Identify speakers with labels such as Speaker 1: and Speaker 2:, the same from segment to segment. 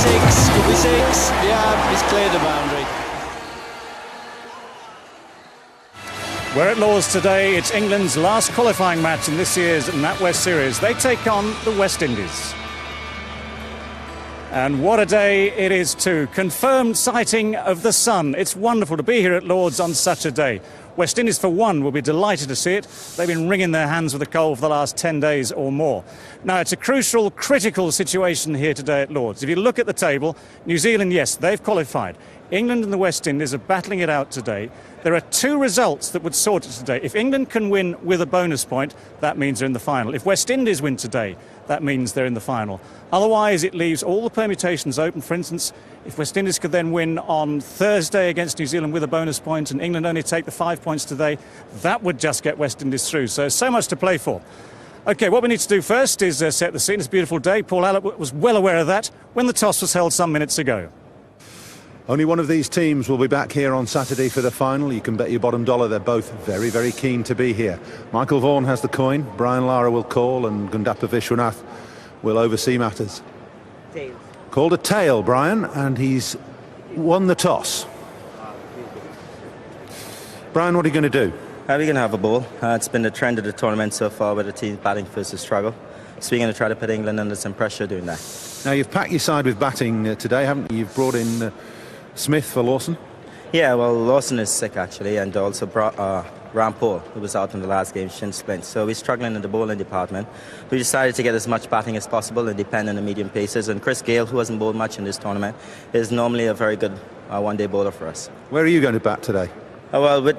Speaker 1: six, could be six. Yeah, he's cleared the boundary.
Speaker 2: We're at Lord's today. It's England's last qualifying match in this year's NatWest Series. They take on the West Indies. And what a day it is too. Confirmed sighting of the sun. It's wonderful to be here at Lord's on such a day. West Indies, for one, will be delighted to see it. They've been wringing their hands with the cold for the last 10 days or more. Now, it's a crucial, critical situation here today at Lord's. If you look at the table, New Zealand, yes, they've qualified. England and the West Indies are battling it out today. There are two results that would sort it today. If England can win with a bonus point, that means they're in the final. If West Indies win today, that means they're in the final. Otherwise, it leaves all the permutations open. For instance, if West Indies could then win on Thursday against New Zealand with a bonus point and England only take the 5 points today, that would just get West Indies through. So much to play for. OK, what we need to do first is set the scene. It's a beautiful day. Paul Allott was well aware of that when the toss was held some minutes ago.
Speaker 3: Only one of these teams will be back here on Saturday for the final. You can bet your bottom dollar they're both very, very keen to be here. Michael Vaughan has the coin, Brian Lara will call, and Gundappa Vishwanath will oversee matters.
Speaker 4: Tails.
Speaker 3: Called a tail, Brian, and he's won the toss. Brian, what are you going to do?
Speaker 4: We're going to have a ball. It's been the trend of the tournament so far where the team batting first to struggle. So we're going to try to put England under some pressure doing that.
Speaker 3: Now, you've packed your side with batting today, haven't you? You've brought in Smith for Lawson?
Speaker 4: Yeah, well, Lawson is sick, actually, and also brought Rampol, who was out in the last game, shin splint. So we're struggling in the bowling department. We decided to get as much batting as possible and depend on the medium paces. And Chris Gale, who hasn't bowled much in this tournament, is normally a very good one-day bowler for us.
Speaker 3: Where are you going to bat today?
Speaker 4: Well, with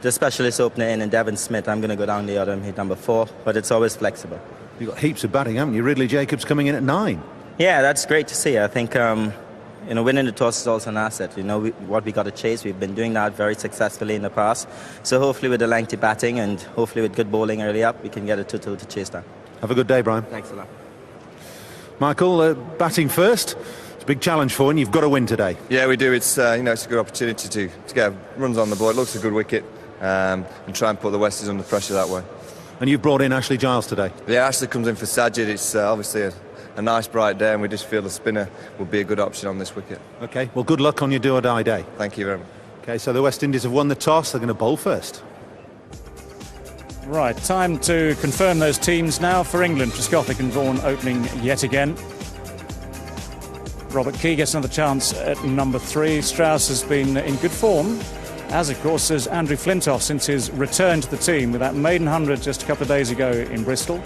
Speaker 4: the specialist opener in and Devon Smith, I'm going to go down the other and hit number 4, but it's always flexible.
Speaker 3: You've got heaps of batting, haven't you? Ridley Jacobs coming in at 9.
Speaker 4: Yeah, that's great to see. I think winning the toss is also an asset. What we got to chase. We've been doing that very successfully in the past. So hopefully with the lengthy batting and hopefully with good bowling early up, we can get a 2-2 to chase that.
Speaker 3: Have a good day, Brian.
Speaker 4: Thanks a lot.
Speaker 3: Michael, batting first. It's a big challenge for you. You've got to win today.
Speaker 5: Yeah, we do. It's it's a good opportunity to get runs on the board. It looks a good wicket, and try and put the Westies under pressure that way.
Speaker 3: And you've brought in Ashley Giles today.
Speaker 5: Yeah, Ashley comes in for Sajid. It's obviously a nice bright day, and we just feel the spinner will be a good option on this wicket.
Speaker 3: OK, well, good luck on your do-or-die day.
Speaker 5: Thank you very much.
Speaker 3: OK, so the West Indies have won the toss. They're going to bowl first.
Speaker 2: Right, time to confirm those teams now for England. Trescothick and Vaughan opening yet again. Robert Key gets another chance at number 3. Strauss has been in good form, as of course has Andrew Flintoff since his return to the team with that maiden 100 just a couple of days ago in Bristol.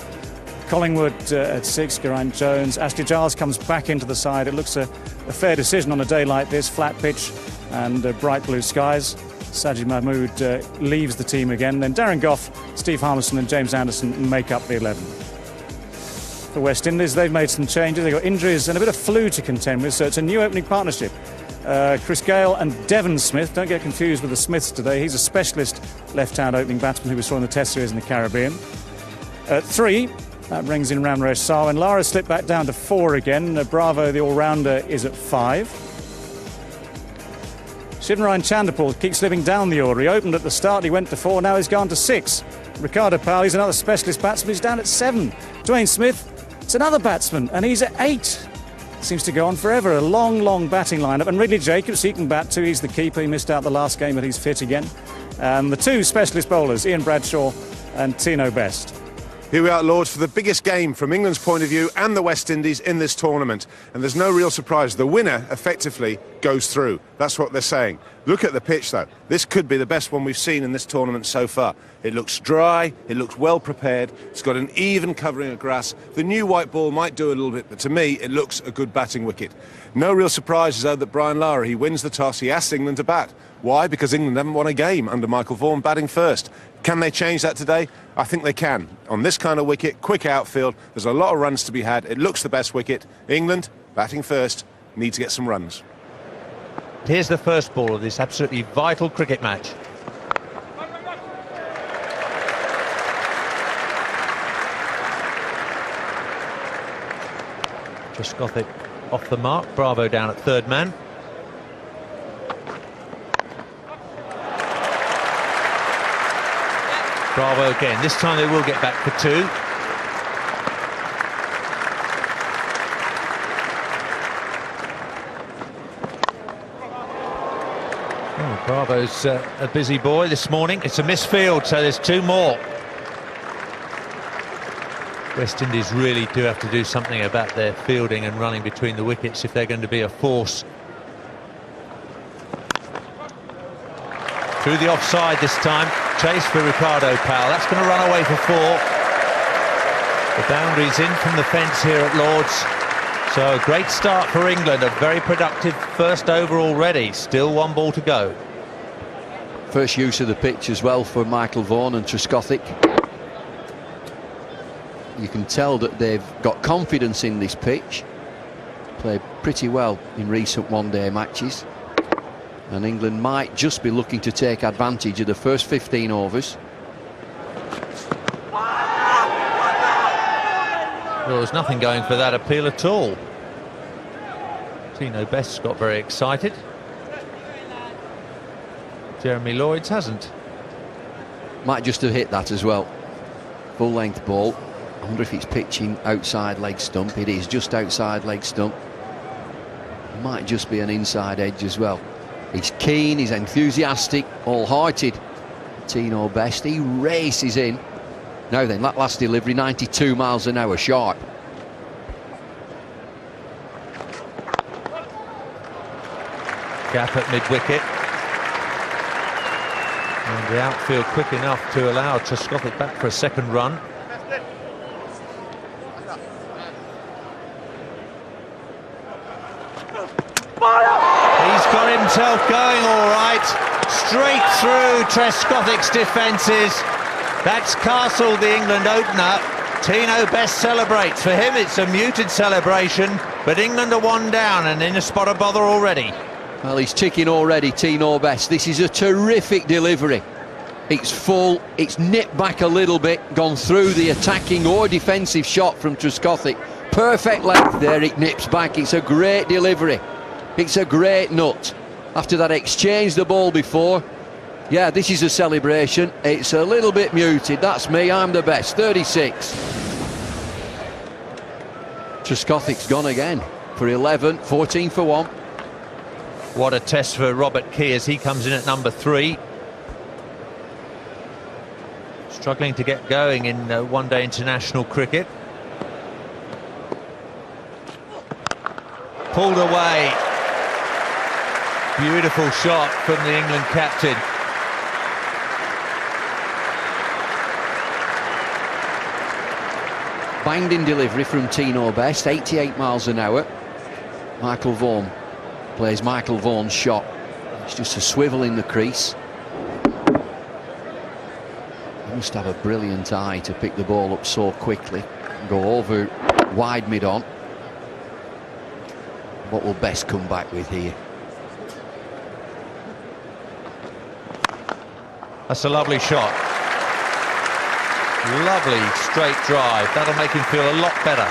Speaker 2: Collingwood at 6, Geraint Jones. Ashley Giles comes back into the side. It looks a fair decision on a day like this, flat pitch and bright blue skies. Sajid Mahmood leaves the team again. Then Darren Gough, Steve Harmison and James Anderson make up the 11. For West Indies, they've made some changes. They've got injuries and a bit of flu to contend with, so it's a new opening partnership. Chris Gale and Devon Smith. Don't get confused with the Smiths today. He's a specialist left-hand opening batsman who we saw in the Test Series in the Caribbean. At 3, that brings in Ramresh Sarwan. And Lara slipped back down to 4 again. Bravo, the all-rounder, is at 5. Shivnarine Chanderpaul keeps slipping down the order. He opened at the start, he went to 4, now he's gone to 6. Ricardo Powell, he's another specialist batsman, he's down at 7. Dwayne Smith, it's another batsman, and he's at 8. Seems to go on forever. A long, long batting lineup. And Ridley Jacobs, he can bat too. He's the keeper. He missed out the last game, but he's fit again. And the 2 specialist bowlers, Ian Bradshaw and Tino Best.
Speaker 6: Here we are at Lord's for the biggest game from England's point of view and the West Indies in this tournament. And there's no real surprise. The winner effectively goes through. That's what they're saying. Look at the pitch, though. This could be the best one we've seen in this tournament so far. It looks dry. It looks well prepared. It's got an even covering of grass. The new white ball might do a little bit, but to me, it looks a good batting wicket. No real surprises, though, that Brian Lara, he wins the toss. He asks England to bat. Why? Because England haven't won a game under Michael Vaughan batting first. Can they change that today? I think they can. On this kind of wicket, quick outfield, there's a lot of runs to be had. It looks the best wicket. England, batting first, need to get some runs.
Speaker 7: Here's the first ball of this absolutely vital cricket match. Trescothick off the mark. Bravo down at 3rd man. Bravo again. This time they will get back for 2. Well, Bravo's a busy boy this morning. It's a misfield, so there's 2 more. West Indies really do have to do something about their fielding and running between the wickets if they're going to be a force. Through the offside this time. Chase for Ricardo Powell. That's going to run away for 4. The boundary's in from the fence here at Lord's. So a great start for England. A very productive first over already. Still 1 ball to go.
Speaker 8: First use of the pitch as well for Michael Vaughan and Trescothick. You can tell that they've got confidence in this pitch. Played pretty well in recent one-day matches. And England might just be looking to take advantage of the first 15 overs.
Speaker 7: Well, there's nothing going for that appeal at all. Tino Best's got very excited. Jeremy Lloyds hasn't.
Speaker 8: Might just have hit that as well. Full-length ball. I wonder if it's pitching outside leg stump. It is just outside leg stump. It might just be an inside edge as well. He's keen, he's enthusiastic, all-hearted. Tino Best, he races in. Now then, that last delivery, 92 miles an hour sharp.
Speaker 7: Gap at mid-wicket. And the outfield quick enough to allow Trescothick back for a second run. He's got himself going all right. Straight through Trescothick's defences. That's castled the England opener. Tino Best celebrates. For him it's a muted celebration, but England are 1 down and in a spot of bother already.
Speaker 8: Well, he's ticking already, Tino Best. This is a terrific delivery. It's full, it's nipped back a little bit, gone through the attacking or defensive shot from Trescothick. Perfect length there, it nips back. It's a great delivery. It's a great nut. After that exchange the ball before, yeah, this is a celebration. It's a little bit muted. That's me, I'm the best. 36. Trescothick's gone again for 11, 14 for 1.
Speaker 7: What a test for Robert Key as he comes in at number 3. Struggling to get going in one-day international cricket. Pulled away. Beautiful shot from the England captain.
Speaker 8: Banged-in delivery from Tino Best, 88 miles an hour. Michael Vaughan plays Michael Vaughan's shot. It's just a swivel in the crease. He must have a brilliant eye to pick the ball up so quickly and go over wide mid-on. What will Best come back with here?
Speaker 7: That's a lovely shot. Lovely straight drive. That'll make him feel a lot better.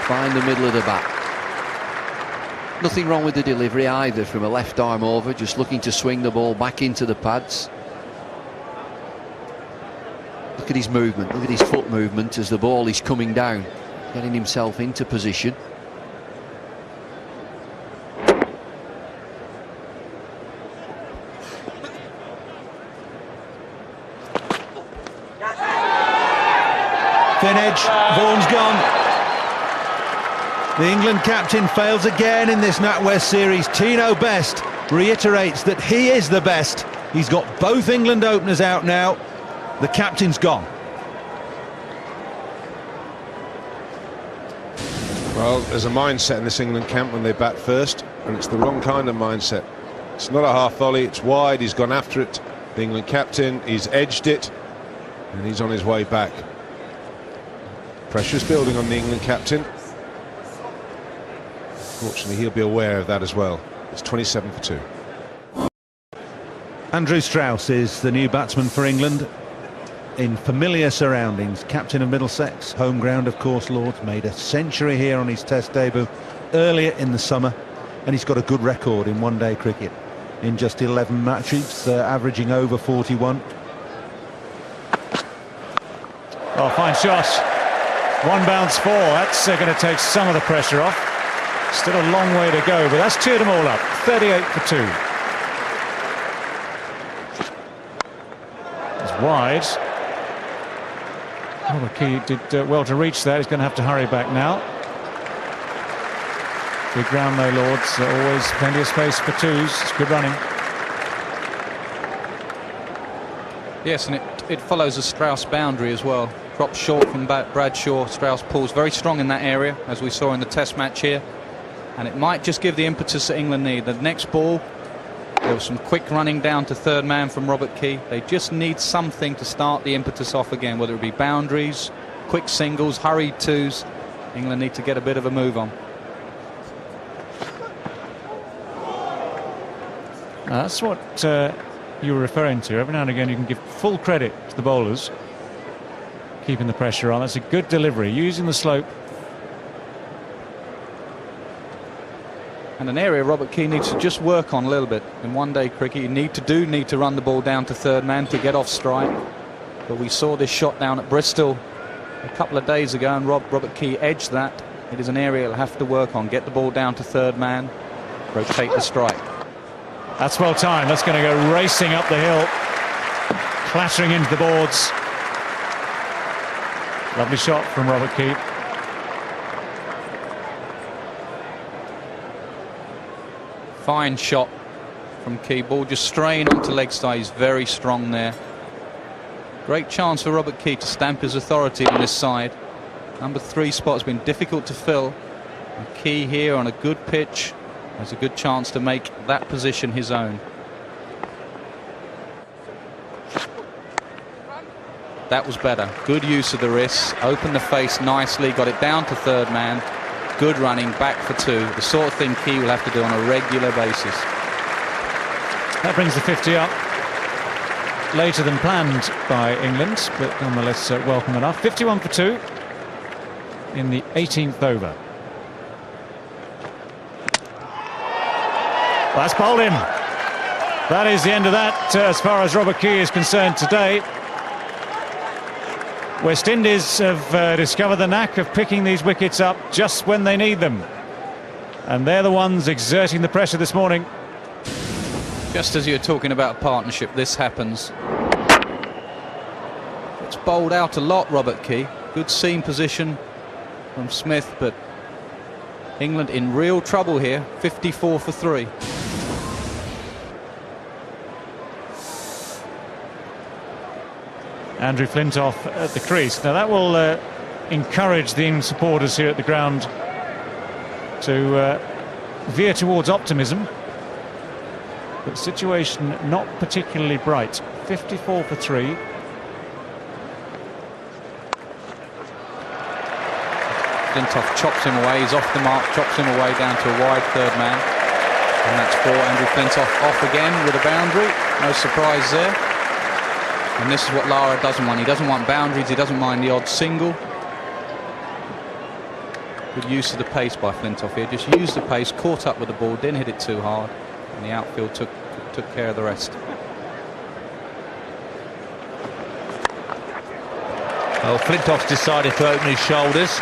Speaker 8: Find the middle of the bat. Nothing wrong with the delivery either from a left arm over, just looking to swing the ball back into the pads. Look at his movement, look at his foot movement as the ball is coming down, getting himself into position.
Speaker 9: Thin edge, Vaughan's gone. The England captain fails again in this NatWest series. Tino Best reiterates that he is the best. He's got both England openers out now. The captain's gone.
Speaker 6: Well, there's a mindset in this England camp when they bat first, and it's the wrong kind of mindset. It's not a half volley, it's wide, he's gone after it. The England captain, he's edged it, and he's on his way back. Pressure's building on the England captain. Fortunately, he'll be aware of that as well. It's 27 for 2.
Speaker 9: Andrew Strauss is the new batsman for England in familiar surroundings. Captain of Middlesex, home ground of course, Lords. Made a century here on his test debut earlier in the summer, and he's got a good record in one-day cricket. In just 11 matches, averaging over 41.
Speaker 2: Oh, fine shot. 1 bounce 4. That's going to take some of the pressure off. Still a long way to go, but that's cheered them all up. 38 for 2. wide. Robert Key did well to reach that. He's going to have to hurry back now. Big ground though, Lords. Always plenty of space for twos. It's good running.
Speaker 10: Yes, and it follows a Strauss boundary as well. Drops short from Bradshaw. Strauss pulls very strong in that area, as we saw in the test match here. And it might just give the impetus that England need. The next ball, there was some quick running down to third man from Robert Key. They just need something to start the impetus off again, whether it be boundaries, quick singles, hurried twos. England need to get a bit of a move on.
Speaker 2: That's what you were referring to. Every now and again you can give full credit to the bowlers keeping the pressure on. That's a good delivery, using the slope.
Speaker 10: And an area Robert Key needs to just work on a little bit. In one-day cricket you need to run the ball down to third man to get off strike. But we saw this shot down at Bristol a couple of days ago, and Robert Key edged that. It is an area he'll have to work on. Get the ball down to third man, rotate the strike.
Speaker 2: That's well timed. That's going to go racing up the hill, clattering into the boards. Lovely shot from Robert Key.
Speaker 10: Fine shot from Key. Ball just straying onto leg side. He's very strong there. Great chance for Robert Key to stamp his authority on this side. Number 3 spot has been difficult to fill. And Key here on a good pitch has a good chance to make that position his own. That was better. Good use of the wrists. Opened the face nicely. Got it down to third man. Good running back for 2. The sort of thing Key will have to do on a regular basis.
Speaker 2: That brings the 50 up later than planned by England, but nonetheless welcome enough. 51 for 2 in the 18th over. That's bowled in. That is the end of that as far as Robert Key is concerned today. West Indies have discovered the knack of picking these wickets up just when they need them. And they're the ones exerting the pressure this morning.
Speaker 10: Just as you're talking about partnership, this happens. It's bowled out a lot, Robert Key. Good seam position from Smith, but England in real trouble here. 54 for 3.
Speaker 2: Andrew Flintoff at the crease. Now that will encourage the England supporters here at the ground to veer towards optimism. But the situation not particularly bright. 54 for 3.
Speaker 10: Flintoff chops him away. He's off the mark, chops him away down to a wide third man. And that's 4. Andrew Flintoff off again with a boundary. No surprise there. And this is what Lara doesn't want. He doesn't want boundaries. He doesn't mind the odd single. Good use of the pace by Flintoff here. Just used the pace, caught up with the ball, didn't hit it too hard. And the outfield took care of the rest.
Speaker 7: Well, Flintoff's decided to open his shoulders.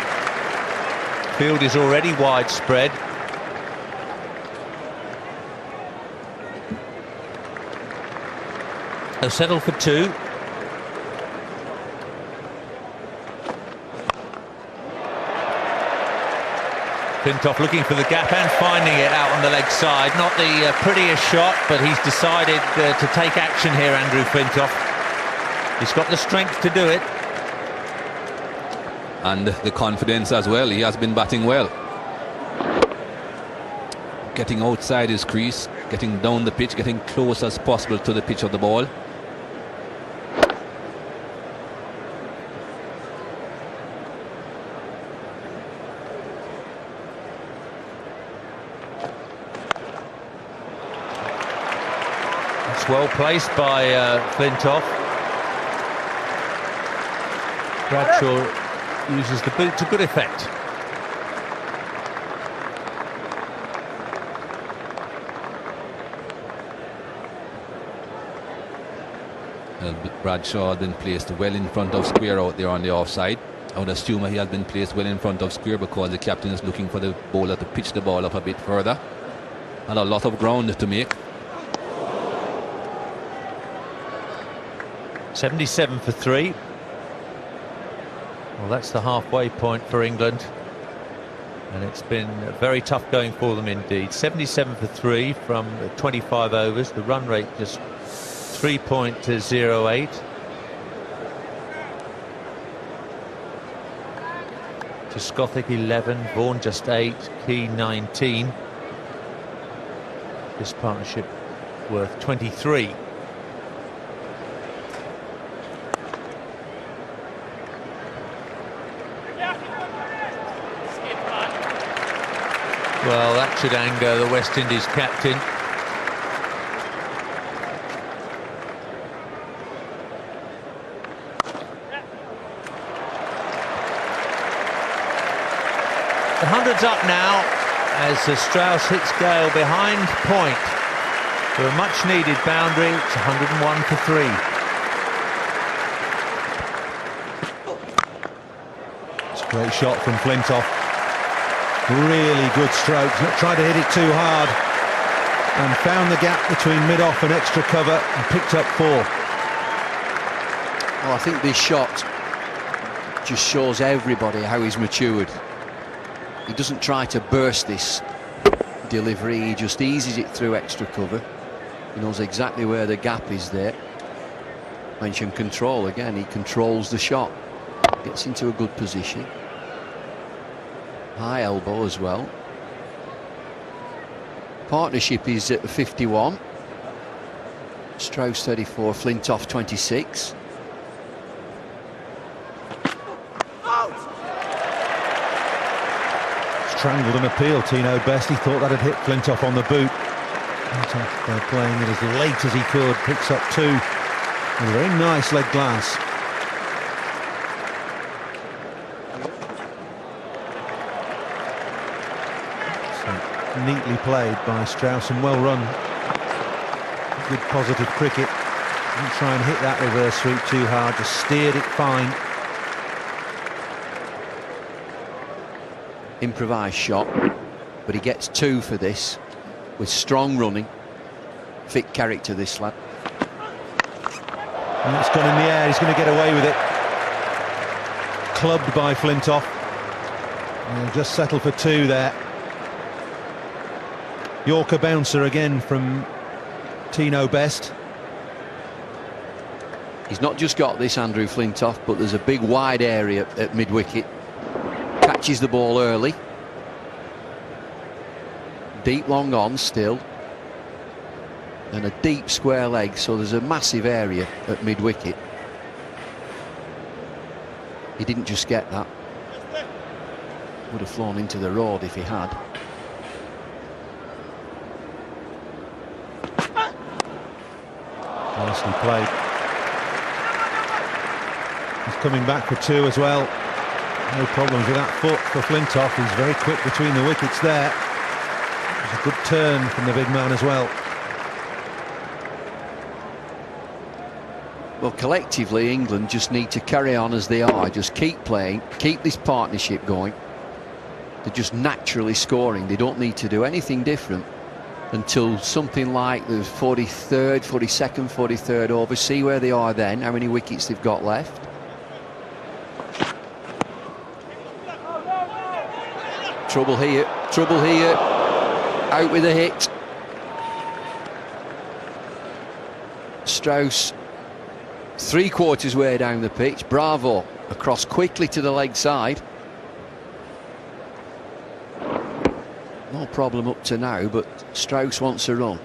Speaker 7: Field is already widespread. They'll settle for 2. Flintoff looking for the gap and finding it out on the leg side. Not the prettiest shot, but he's decided to take action here, Andrew Flintoff. He's got the strength to do it.
Speaker 11: And the confidence as well. He has been batting well. Getting outside his crease, getting down the pitch, getting close as possible to the pitch of the ball.
Speaker 7: It's well placed by Flintoff. Bradshaw uses the boot to good effect.
Speaker 11: Bradshaw had been placed well in front of square out there on the offside. I would assume he has been placed well in front of square because the captain is looking for the bowler to pitch the ball up a bit further. And a lot of ground to make.
Speaker 7: 77 for 3. Well, that's the halfway point for England. And it's been very tough going for them indeed. 77 for 3 from 25 overs. The run rate just 3.08. Trescothick 11, Vaughan just 8, Key 19. This partnership worth 23. Well, that should anger the West Indies captain. The 100's up now as Strauss hits Gale behind point for a much needed boundary. It's 101 for 3.
Speaker 9: It's a great shot from Flintoff. Really good strokes. Not tried to hit it too hard and found the gap between mid-off and extra cover and picked up 4.
Speaker 8: Well, I think this shot just shows everybody how he's matured. He doesn't try to burst this delivery, he just eases it through extra cover. He knows exactly where the gap is there. Mention control again, he controls the shot, gets into a good position. High elbow as well. Partnership is at 51. Strauss 34, Flintoff 26.
Speaker 9: Strangled an appeal, Tino Best. He thought that had hit Flintoff on the boot. Flintoff playing it as late as he could, picks up 2 with a very nice leg glance. Neatly played by Strauss and well run. Good positive cricket. Didn't try and hit that reverse sweep too hard, just steered it fine.
Speaker 8: Improvised shot, but he gets 2 for this with strong running. Fit character, this lad.
Speaker 9: And it's gone in the air, he's going to get away with it. Clubbed by Flintoff. And just settle for 2 there. Yorker bouncer again from Tino Best.
Speaker 8: He's not just got this, Andrew Flintoff, but there's a big wide area at mid-wicket. Catches the ball early. Deep long on still. And a deep square leg, so there's a massive area at mid-wicket. He didn't just get that. Would have flown into the road if he had.
Speaker 9: Nicely played. He's coming back for 2 as well. No problems with that foot for Flintoff. He's very quick between the wickets there. It's a good turn from the big man as well.
Speaker 8: Well, collectively, England just need to carry on as they are. Just keep playing, keep this partnership going. They're just naturally scoring. They don't need to do anything different until something like the 43rd, 42nd, 43rd over. See where they are then, how many wickets they've got left. Trouble here, out with a hit. Strauss 3/4 way down the pitch. Bravo across quickly to the leg side. No problem up to now, but Strauss wants a run.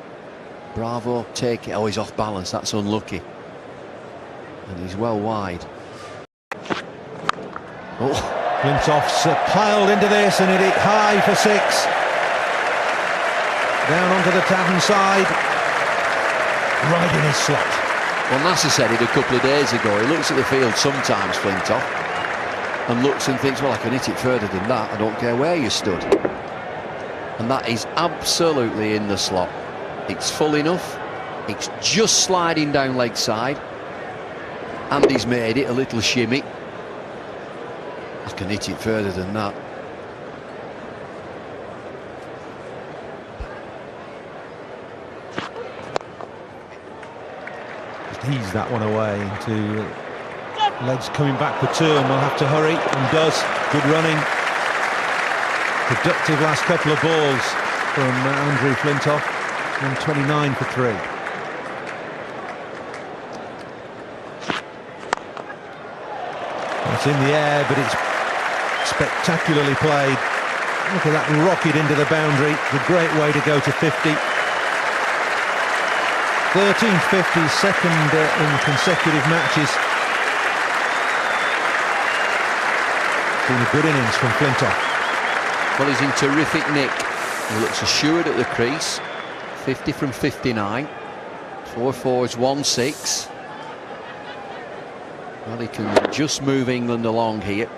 Speaker 8: Bravo, take it. Oh, he's off balance, that's unlucky. And he's well wide. Oh.
Speaker 9: Flintoff's piled into this and hit high for 6. Down onto the tavern side. Right in his slot.
Speaker 8: Well, Nasser said it a couple of days ago. He looks at the field sometimes, Flintoff, and looks and thinks, well, I can hit it further than that. I don't care where you stood. And that is absolutely in the slot. It's full enough. It's just sliding down leg side. And he's made it a little shimmy. I can hit it further than that.
Speaker 9: ease that one away into legs coming back for two, and will have to hurry, and does. Good running. Productive last couple of balls from Andrew Flintoff, and 29 for three. It's in the air, but it's spectacularly played. Look at that rocket into the boundary. It's a great way to go to 50. 13th 50, second in consecutive matches. Been a good innings from Flintoff.
Speaker 8: Well, he's in terrific nick. He looks assured at the crease. 50 from 59. 4 fours, 1 6. Well, he can just move England along here.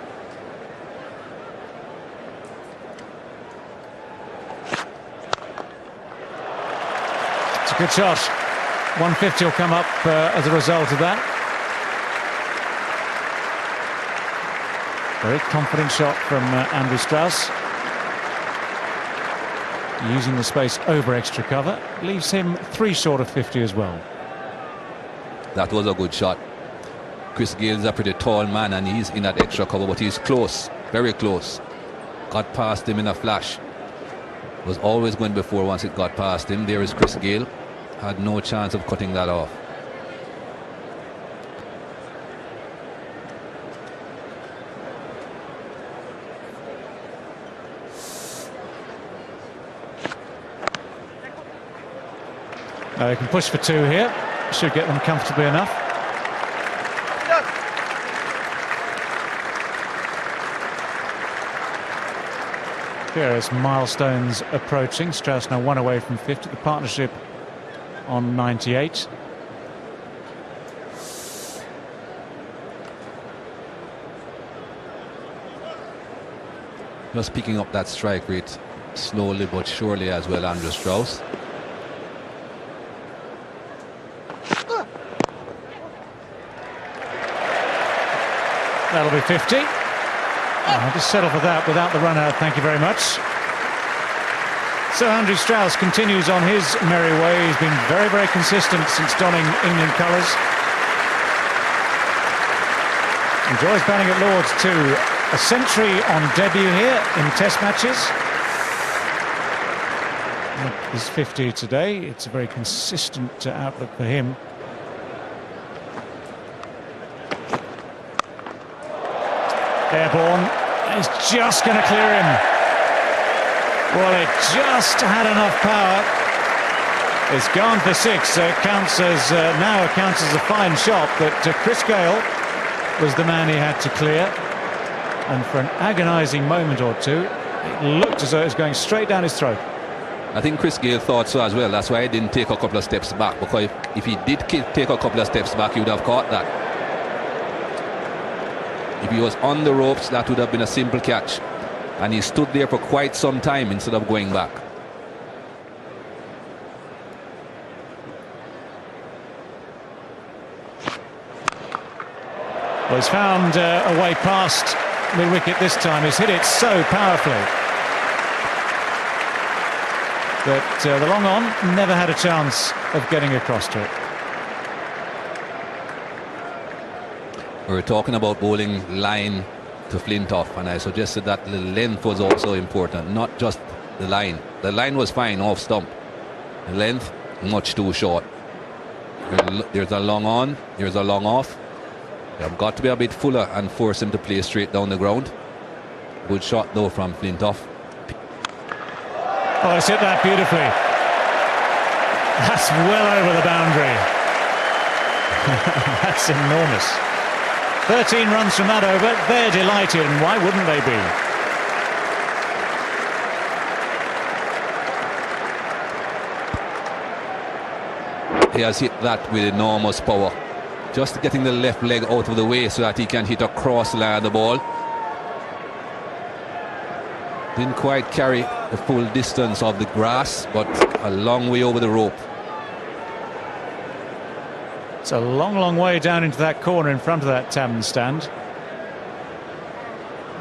Speaker 2: It's a good shot. 150 will come up as a result of that. Very confident shot from Andrew Strauss. Using the space over extra cover. Leaves him 3 short of 50 as well.
Speaker 11: That was a good shot. Chris Gale's a pretty tall man, and he's in that extra cover, but he's close, very close. Got past him in a flash. Was always going before once it got past him. There is Chris Gale. Had no chance of cutting that off.
Speaker 2: They can push for 2 here. Should get them comfortably enough. Here is milestones approaching. Strauss now 1 away from 50. The partnership on 98.
Speaker 11: Just picking up that strike rate slowly but surely as well, Andrew Strauss.
Speaker 2: That'll be 50. I'll just settle for that without the run out, thank you very much. So Andrew Strauss continues on his merry way. He's been very, very consistent since donning England colours. Enjoys batting at Lord's too. A century on debut here in Test matches. He's 50 today. It's a very consistent outlook for him. Airborne. He's just going to clear him. Well, it just had enough power. It's gone for 6, so it counts as now counts as a fine shot. But Chris Gale was the man he had to clear, and for an agonising moment or two, it looked as though it was going straight down his throat.
Speaker 11: I think Chris Gale thought so as well. That's why he didn't take a couple of steps back, because if he did take a couple of steps back, he would have caught that. If he was on the ropes, that would have been a simple catch. And he stood there for quite some time instead of going back.
Speaker 2: Well, he's found a way past mid-wicket this time. He's hit it so powerfully that the long on never had a chance of getting across to it.
Speaker 11: We were talking about bowling line to Flintoff, and I suggested that the length was also important, not just the line. The line was fine off stump. The length, much too short. There's a long on, there's a long off. You've got to be a bit fuller and force him to play straight down the ground. Good shot though from Flintoff.
Speaker 2: Oh, he's hit that beautifully. That's well over the boundary. That's enormous. 13 runs from that over. They're delighted, and why wouldn't they
Speaker 11: be? He has hit that with enormous power. Just getting the left leg out of the way so that he can hit across the line of the ball. Didn't quite carry the full distance of the grass, but a long way over the rope.
Speaker 2: It's a long, long way down into that corner in front of that Tamden stand.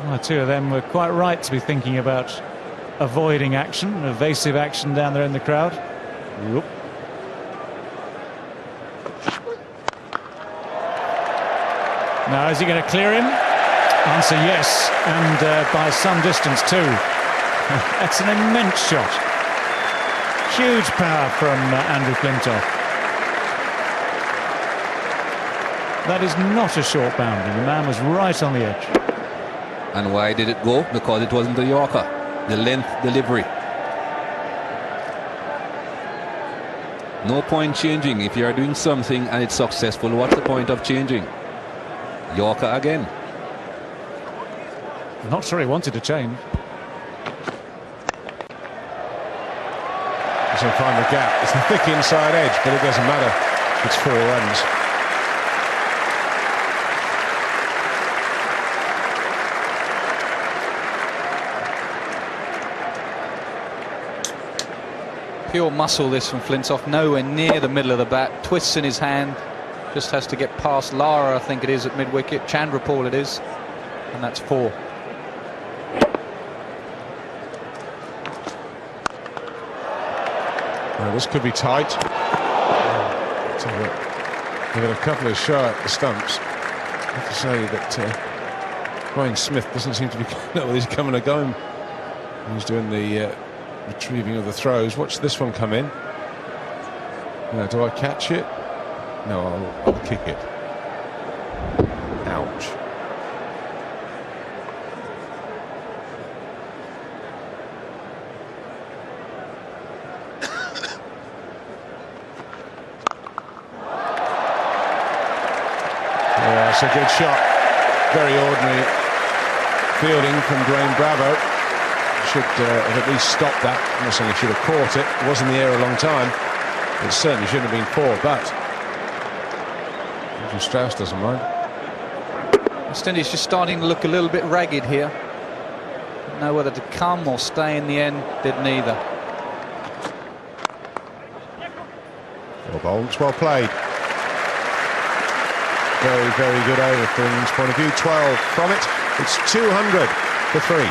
Speaker 2: Well, 2 of them were quite right to be thinking about avoiding action, evasive action down there in the crowd. Whoop. Now, is he going to clear him? Answer yes, and by some distance too. That's an immense shot. Huge power from Andrew Flintoff. That is not a short boundary. The man was right on the edge.
Speaker 11: And why did it go? Because it wasn't the Yorker. The length delivery. No point changing. If you're doing something and it's successful, what's the point of changing? Yorker again.
Speaker 2: Not sure he wanted to change.
Speaker 6: He's going to find the gap. It's the thick inside edge, but it doesn't matter. It's 4 runs.
Speaker 10: Pure muscle this from Flintoff, nowhere near the middle of the bat, twists in his hand, just has to get past Lara, I think it is, at mid-wicket, Chandrapal it is, and that's 4.
Speaker 6: Well, this could be tight. Give it a couple of shy at the stumps. I have to say that Ryan Smith doesn't seem to be know whether he's coming or going. He's doing the retrieving of the throws. Watch this one come in. Now, do I catch it? No, I'll kick it. Ouch. Yeah, it's a good shot. Very ordinary fielding from Dwayne Bravo. Should have at least stopped that. I'm not saying he should have caught it. It was in the air a long time. It certainly shouldn't have been 4, but Andrew Strauss doesn't mind.
Speaker 10: West Indies just starting to look a little bit ragged here. Didn't know whether to come or stay in the end. Did neither.
Speaker 6: Well bowled, it's well played. Very, very good over from England's point of view. 12 from it. It's 200 for 3.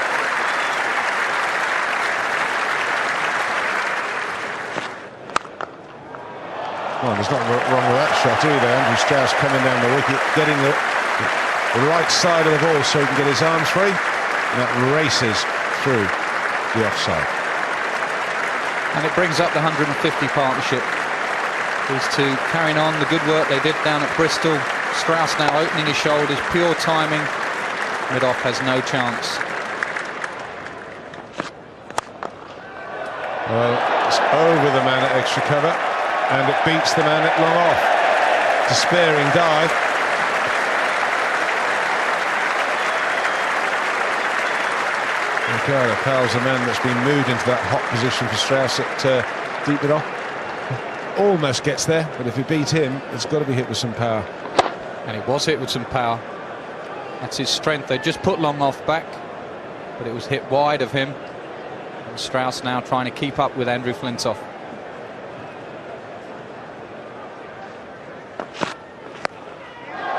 Speaker 6: Well, there's nothing wrong with that shot either. Andrew Strauss coming down the wicket, getting the right side of the ball so he can get his arms free, and that races through the offside.
Speaker 10: And it brings up the 150 partnership. These two carrying on the good work they did down at Bristol. Strauss now opening his shoulders, pure timing. Mid-off has no chance.
Speaker 6: Well, it's over the man at extra cover, and it beats the man at long off. Despairing dive. Ricardo Powell's the man that's been moved into that hot position for Strauss at deep mid-off. Almost gets there, but if you beat him, it's got to be hit with some power.
Speaker 10: And it was hit with some power. That's his strength. They just put long off back, but it was hit wide of him. And Strauss now trying to keep up with Andrew Flintoff.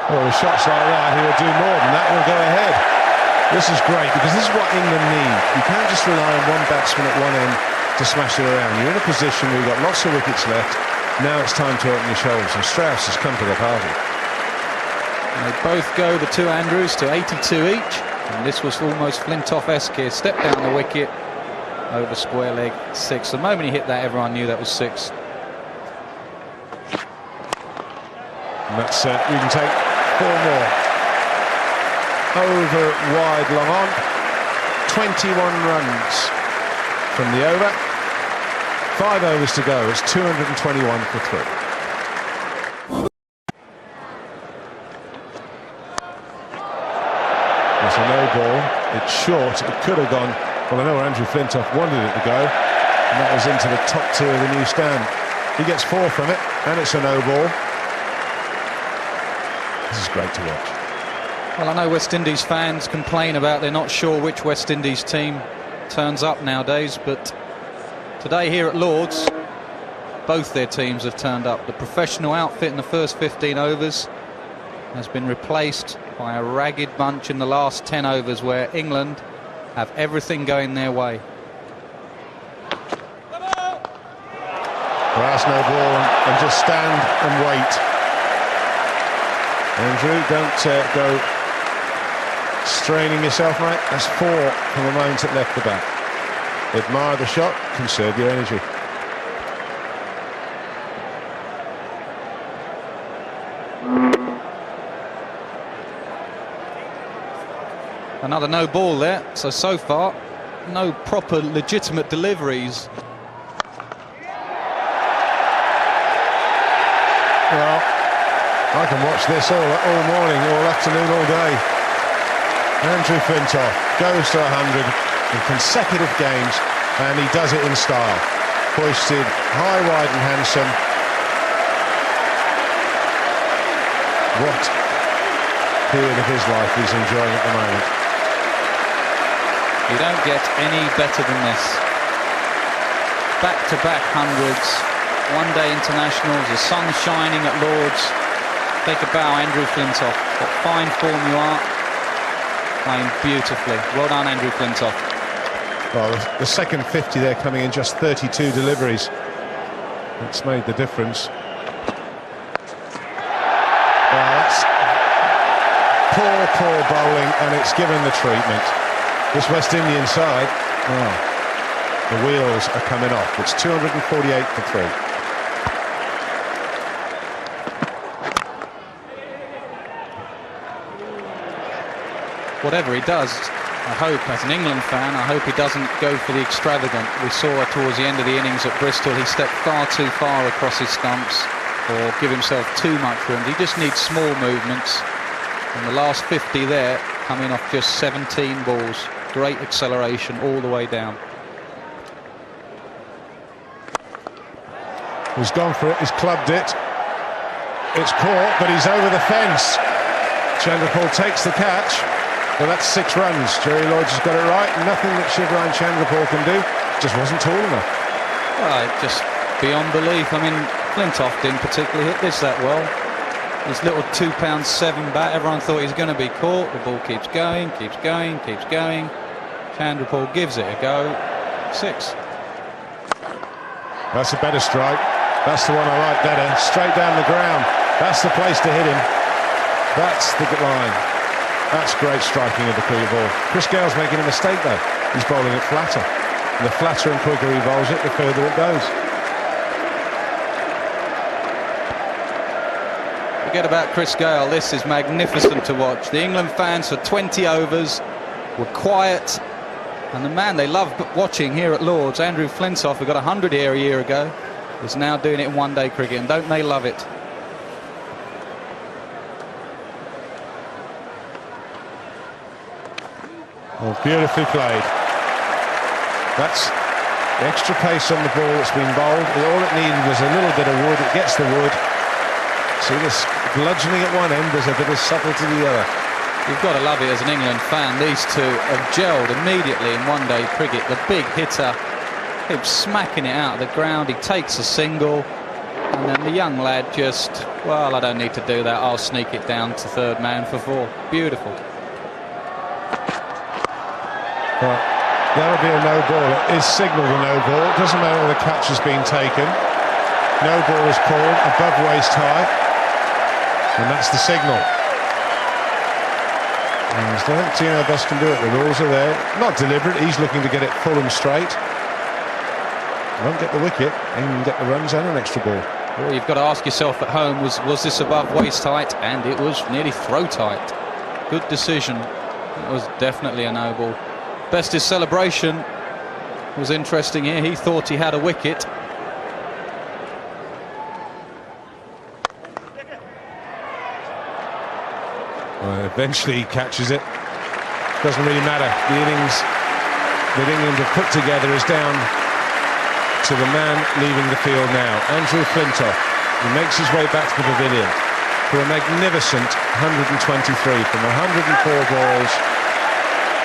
Speaker 6: Well, with shots like that, he will do more than that. Will go ahead. This is great because this is what England need. You can't just rely on one batsman at one end to smash it around. You're in a position where you've got lots of wickets left. Now it's time to open your shoulders, and Strauss has come to the party.
Speaker 10: And they both go, the two Andrews, to 82 each. And this was almost Flintoff-esque here. Step down the wicket, over square leg, 6. The moment he hit that, everyone knew that was 6.
Speaker 6: And that's you can take 4 more. Over, wide, long on. 21 runs from the over. 5 overs to go. It's 221 for 3. It's a no ball. It's short. It could have gone. Well, I know where Andrew Flintoff wanted it to go, and that was into the top tier of the new stand. He gets 4 from it, and it's a no ball. This is great to watch.
Speaker 10: Well, I know West Indies fans complain about they're not sure which West Indies team turns up nowadays, but today here at Lord's, both their teams have turned up. The professional outfit in the first 15 overs has been replaced by a ragged bunch in the last 10 overs where England have everything going their way.
Speaker 6: Well, that's no ball, and just stand and wait. Andrew, don't go straining yourself, mate. That's 4 from the moment it left the bat. Admire the shot, conserve your energy.
Speaker 10: Another no ball there. So far, no proper legitimate deliveries.
Speaker 6: Well, I can watch this all morning, all afternoon, all day. Andrew Flintoff goes to 100 in consecutive games, and he does it in style. Hoisted high, wide and handsome. What period of his life he's enjoying at the moment.
Speaker 10: You don't get any better than this. Back-to-back hundreds, one-day internationals, the sun's shining at Lord's. Take a bow, Andrew Flintoff. What fine form you are. Playing beautifully. Well done, Andrew Flintoff.
Speaker 6: Well, the second 50 there coming in, just 32 deliveries. That's made the difference. Well, that's poor bowling, and it's given the treatment. This West Indian side, the wheels are coming off. It's 248 for 3.
Speaker 10: Whatever he does, I hope, as an England fan, I hope he doesn't go for the extravagant. We saw towards the end of the innings at Bristol, he stepped far too far across his stumps or give himself too much room. He just needs small movements. And the last 50 there, coming off just 17 balls. Great acceleration all the way down.
Speaker 6: He's gone for it, he's clubbed it. It's caught, but he's over the fence. Chandrapal takes the catch. Well, that's 6 runs. Jerry Lloyd's has got it right. Nothing that Shivaran Chandrapal can do. Just wasn't tall enough.
Speaker 10: Well, just beyond belief. I mean, Flintoff didn't particularly hit this that well. His little £2.7 bat, everyone thought he was going to be caught. The ball keeps going, keeps going, keeps going. Chandrapal gives it a go. 6.
Speaker 6: That's a better strike. That's the one I like better. Straight down the ground. That's the place to hit him. That's the line. That's great striking of the cricket ball. Chris Gale's making a mistake though. He's bowling it flatter. And the flatter and quicker he bowls it, the further it goes.
Speaker 10: Forget about Chris Gale. This is magnificent to watch. The England fans for 20 overs were quiet. And the man they love watching here at Lord's, Andrew Flintoff, who got 100 here a year ago, is now doing it in one-day cricket. And don't they love it?
Speaker 6: Oh, beautifully played. That's the extra pace on the ball that's been bowled. All it needed was a little bit of wood. It gets the wood. See this bludgeoning at one end, there's a bit of subtlety to the other.
Speaker 10: You've got to love it as an England fan. These two have gelled immediately in one-day cricket. The big hitter keeps smacking it out of the ground. He takes a single. And then the young lad just, well, I don't need to do that. I'll sneak it down to third man for 4. Beautiful.
Speaker 6: Well, that'll be a no ball. It is signalled a no ball. It doesn't matter whether the catch has been taken. No ball is called above waist high. And that's the signal. And I don't see how best can do it. The rules are there. Not deliberate. He's looking to get it full and straight. Won't get the wicket. And you can get the runs and an extra ball.
Speaker 10: Well, you've got to ask yourself at home, was this above waist height? And it was nearly throat height. Good decision. It was definitely a no ball. Best's celebration was interesting here. He thought he had a wicket.
Speaker 6: Well, eventually he catches it. Doesn't really matter. The innings that England have put together is down to the man leaving the field now, Andrew Flintoff. He makes his way back to the pavilion for a magnificent 123 from 104 balls.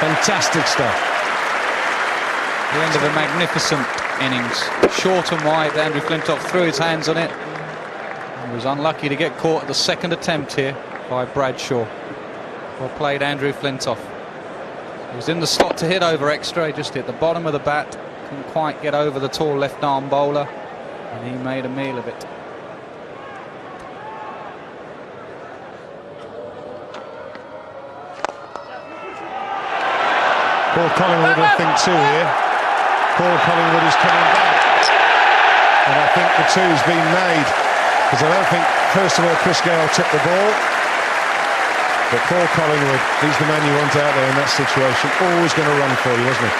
Speaker 6: Fantastic stuff.
Speaker 10: The end of a magnificent innings. Short and wide. Andrew Flintoff threw his hands on it. He was unlucky to get caught at the second attempt here by Bradshaw. Well played, Andrew Flintoff. He was in the slot to hit over extra. He just hit the bottom of the bat. Couldn't quite get over the tall left-arm bowler. And he made a meal of it.
Speaker 6: Paul Collingwood, I think, too here. Paul Collingwood is coming back. And I think the two's been made. Because I don't think, first of all, Chris Gale took the ball. But Paul Collingwood, he's the man you want out there in that situation. Always going to run for you, isn't he?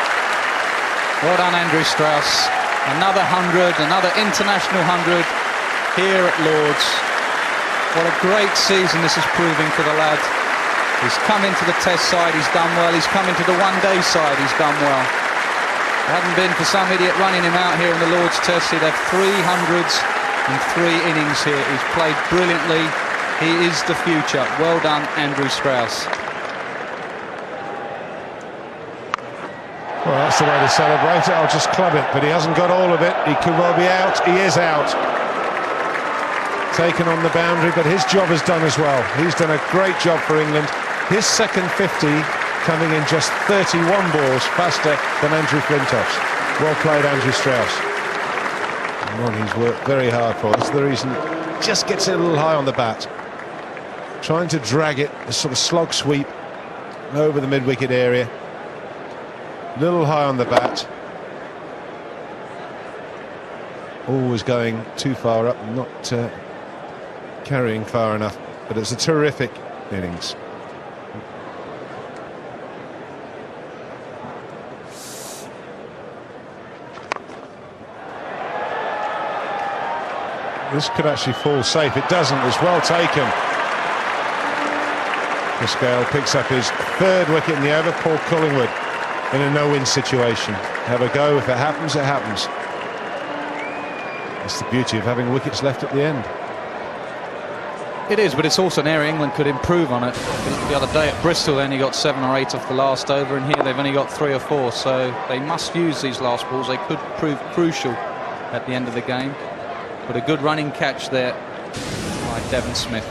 Speaker 10: Well done, Andrew Strauss. Another 100, another international 100 here at Lord's. What a great season this is proving for the lad. He's come into the Test side, he's done well. He's come into the one-day side, he's done well. It hadn't been for some idiot running him out here in the Lord's Test, he'd have 300s in 3 innings here. He's played brilliantly. He is the future. Well done, Andrew Strauss.
Speaker 6: Well, that's the way to celebrate it. I'll just club it, but he hasn't got all of it. He could well be out. He is out. Taken on the boundary, but his job is done as well. He's done a great job for England. His second 50 coming in just 31 balls faster than Andrew Flintoff's. Well played, Andrew Strauss. One he's worked very hard for. That's the reason. Just gets it a little high on the bat. Trying to drag it, a sort of slog sweep over the mid-wicket area. Little high on the bat. Always going too far up, not carrying far enough. But it's a terrific innings. This could actually fall safe. It doesn't. It's well taken. Chris Gale picks up his 3rd wicket in the over. Paul Collingwood in a no-win situation. Have a go. If it happens, it happens. That's the beauty of having wickets left at the end.
Speaker 10: It is, but it's also an area England could improve on it. The other day at Bristol, they only got 7 or 8 off the last over, and here they've only got 3 or 4. So they must use these last balls. They could prove crucial at the end of the game. But a good running catch there by Devon Smith.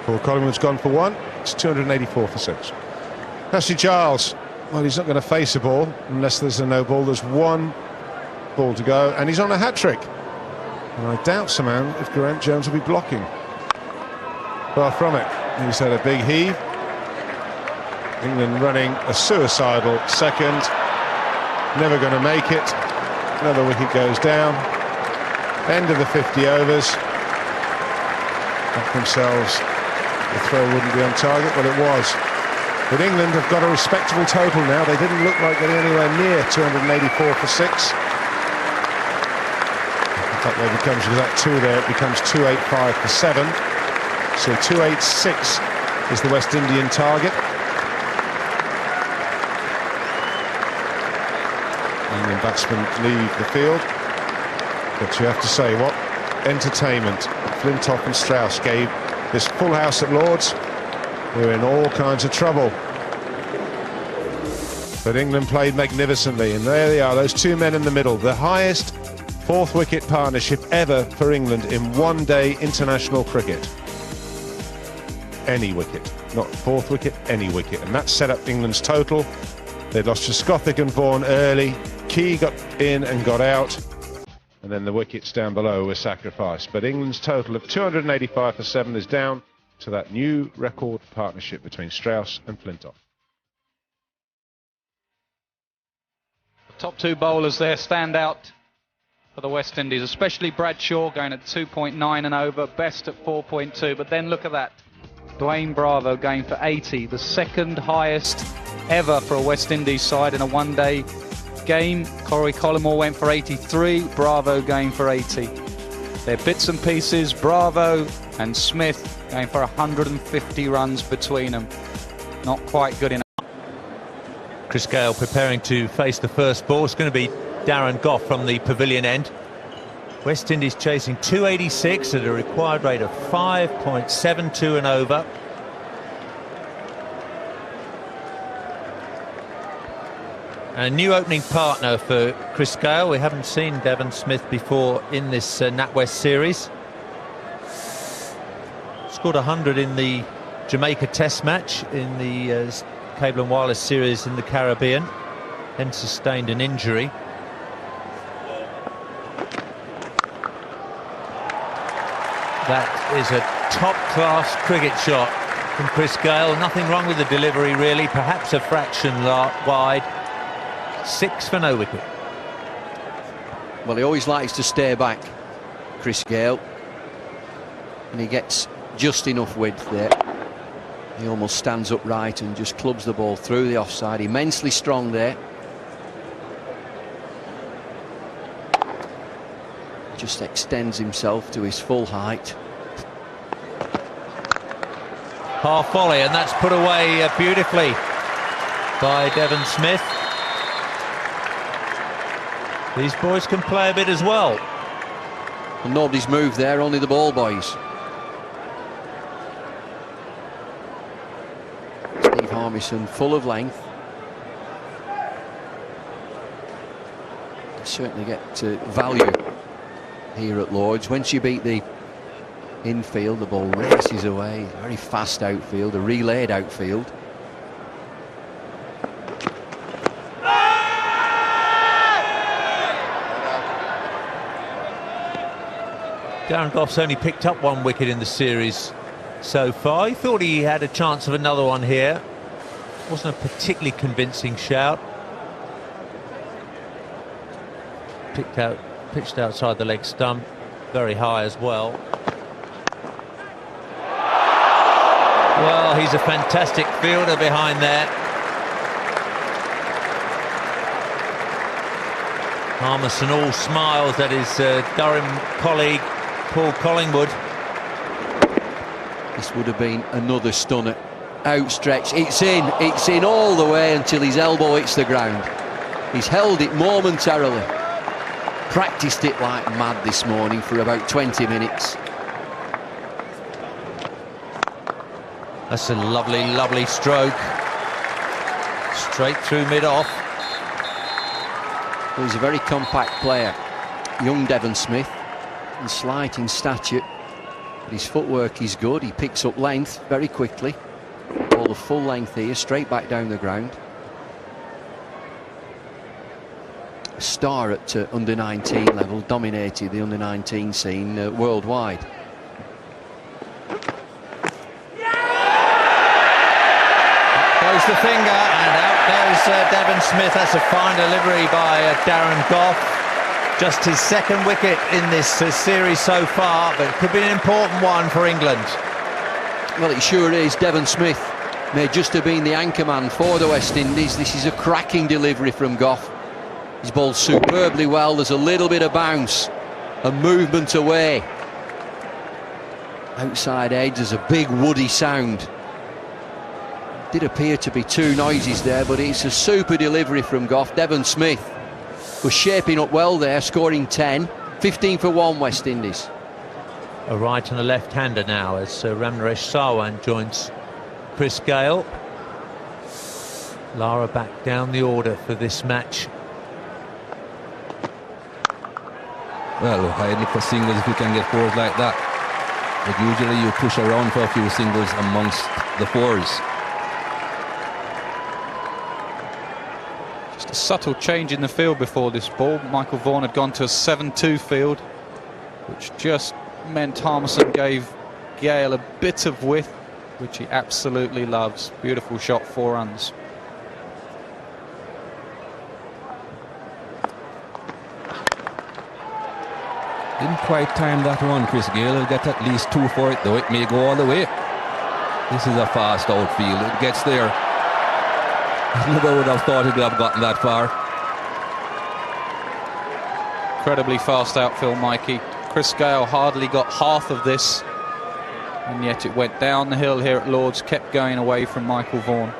Speaker 6: Paul Collingwood's gone for 1. It's 284 for 6. Ashley Giles, well, he's not going to face a ball unless there's a no ball. There's 1 ball to go, and he's on a hat-trick. And I doubt somehow if Geraint Jones will be blocking. Far from it. He's had a big heave. England running a suicidal second. Never going to make it. Another wicket goes down. End of the 50 overs. Back themselves. The throw wouldn't be on target, but it was. But England have got a respectable total now. They didn't look like getting anywhere near 284 for 6. In fact, there becomes, with that 2 there, it becomes 285 for 7. So 286 is the West Indian target. England batsmen leave the field, but you have to say, what entertainment Flintoff and Strauss gave this full house at Lord's. We're in all kinds of trouble, but England played magnificently, and there they are, those 2 men in the middle, the highest 4th wicket partnership ever for England in one-day international cricket. Any wicket, not 4th wicket, any wicket, and that set up England's total. They'd lost to Skothick and Vaughan early. Key got in and got out, and then the wickets down below were sacrificed. But England's total of 285 for 7 is down to that new record partnership between Strauss and Flintoff.
Speaker 10: The top 2 bowlers there stand out for the West Indies, especially Bradshaw going at 2.9 and over, Best at 4.2. But then look at that, Dwayne Bravo going for 80, the 2nd highest ever for a West Indies side in a one-day game. Corey Collymore went for 83, Bravo going for 80. They're bits and pieces. Bravo and Smith going for 150 runs between them. Not quite good enough.
Speaker 7: Chris Gale preparing to face the first ball. It's going to be Darren Gough from the pavilion end. West Indies chasing 286 at a required rate of 5.72 and over. And a new opening partner for Chris Gale. We haven't seen Devon Smith before in this NatWest series. Scored 100 in the Jamaica Test match in the Cable and Wireless series in the Caribbean, then sustained an injury. That is a top-class cricket shot from Chris Gale. Nothing wrong with the delivery, really. Perhaps a fraction wide. 6 for no wicket.
Speaker 8: Well, he always likes to stay back, Chris Gale. And he gets just enough width there. He almost stands upright and just clubs the ball through the offside. Immensely strong there. Just extends himself to his full height.
Speaker 7: Half volley, and that's put away beautifully by Devon Smith. These boys can play a bit as well.
Speaker 8: And nobody's moved there, only the ball boys. Steve Harmison full of length. You certainly get value here at Lord's. Once you beat the infield, the ball races away. Very fast outfield, a relayed outfield.
Speaker 7: Darren Goff's only picked up 1 wicket in the series so far. He thought he had a chance of another one here. Wasn't a particularly convincing shout. Pitched outside the leg stump, very high as well. Well, he's a fantastic fielder behind there. Harmison all smiles at his Durham colleague Paul Collingwood.
Speaker 8: This would have been another stunner. Outstretched, it's in all the way until his elbow hits the ground. He's held it momentarily. Practiced it like mad this morning for about 20 minutes.
Speaker 7: That's a lovely, lovely stroke. Straight through mid-off.
Speaker 8: Well, he's a very compact player. Young Devon Smith, and slight in stature. But his footwork is good. He picks up length very quickly. All the full length here, straight back down the ground. A star at under-19 level, dominated the under-19 scene worldwide.
Speaker 7: Goes the finger, and out goes Devon Smith. That's a fine delivery by Darren Goff. Just his 2nd wicket in this series so far, but it could be an important one for England.
Speaker 8: Well, it sure is. Devon Smith may just have been the anchorman for the West Indies. This is a cracking delivery from Goff. He's bowled superbly well. There's a little bit of bounce, a movement away. Outside edge, there's a big woody sound. Did appear to be 2 noises there, but it's a super delivery from Goff. Devon Smith was shaping up well there, scoring 10. 15 for 1 West Indies.
Speaker 7: A right and a left-hander now as Ramnaresh Sarwan joins Chris Gale. Lara back down the order for this match.
Speaker 11: Well, I look for singles if you can get 4s like that. But usually you push around for a few singles amongst the 4s.
Speaker 10: Just a subtle change in the field before this ball. Michael Vaughan had gone to a 7-2 field, which just meant Harmison gave Gale a bit of width, which he absolutely loves. Beautiful shot, 4 runs.
Speaker 11: Didn't quite time that one, Chris Gale. He'll get at least 2 for it, though. It may go all the way. This is a fast outfield. It gets there. I never would have thought it would have gotten that far.
Speaker 10: Incredibly fast outfield, Mikey. Chris Gale hardly got half of this, and yet it went down the hill here at Lord's, kept going away from Michael Vaughan.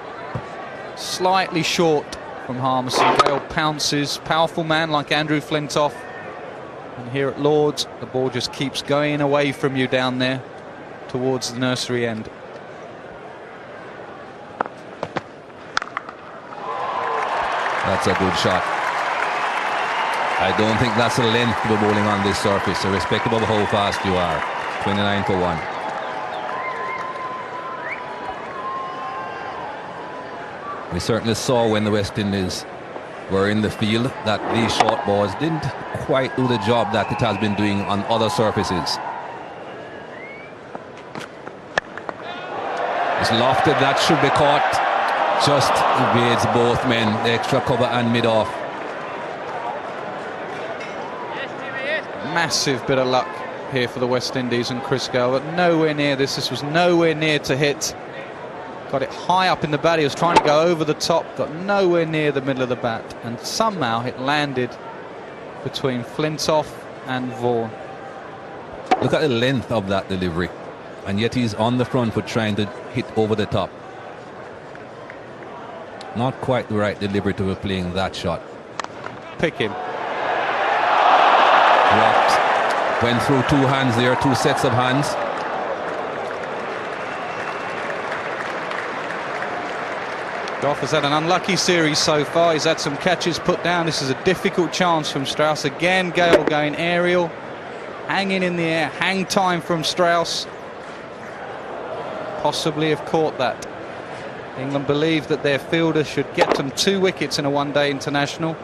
Speaker 10: Slightly short from Harmison. Gale pounces. Powerful man like Andrew Flintoff. And here at Lord's, the ball just keeps going away from you down there towards the nursery end.
Speaker 11: That's a good shot. I don't think that's the length to be bowling on this surface, irrespective of how fast you are. 29 for 1. We certainly saw when the West Indies were in the field that these short balls didn't quite do the job that it has been doing on other surfaces. The lofted, that should be caught. Just evades both men, the extra cover and mid-off.
Speaker 10: Massive bit of luck here for the West Indies and Chris Gale, but nowhere near this. This was nowhere near to hit. Got it high up in the bat. He was trying to go over the top, got nowhere near the middle of the bat, and somehow it landed between Flintoff and Vaughan.
Speaker 11: Look at the length of that delivery, and yet he's on the front foot trying to hit over the top. Not quite the right delivery to be playing that shot.
Speaker 10: Pick him.
Speaker 11: Dropped. Went through two hands there, two sets of hands.
Speaker 10: Goff has had an unlucky series so far. He's had some catches put down. This is a difficult chance from Strauss. Again, Gale going aerial. Hanging in the air. Hang time from Strauss. Possibly have caught that. England believe that their fielder should get them 2 wickets in a one-day international.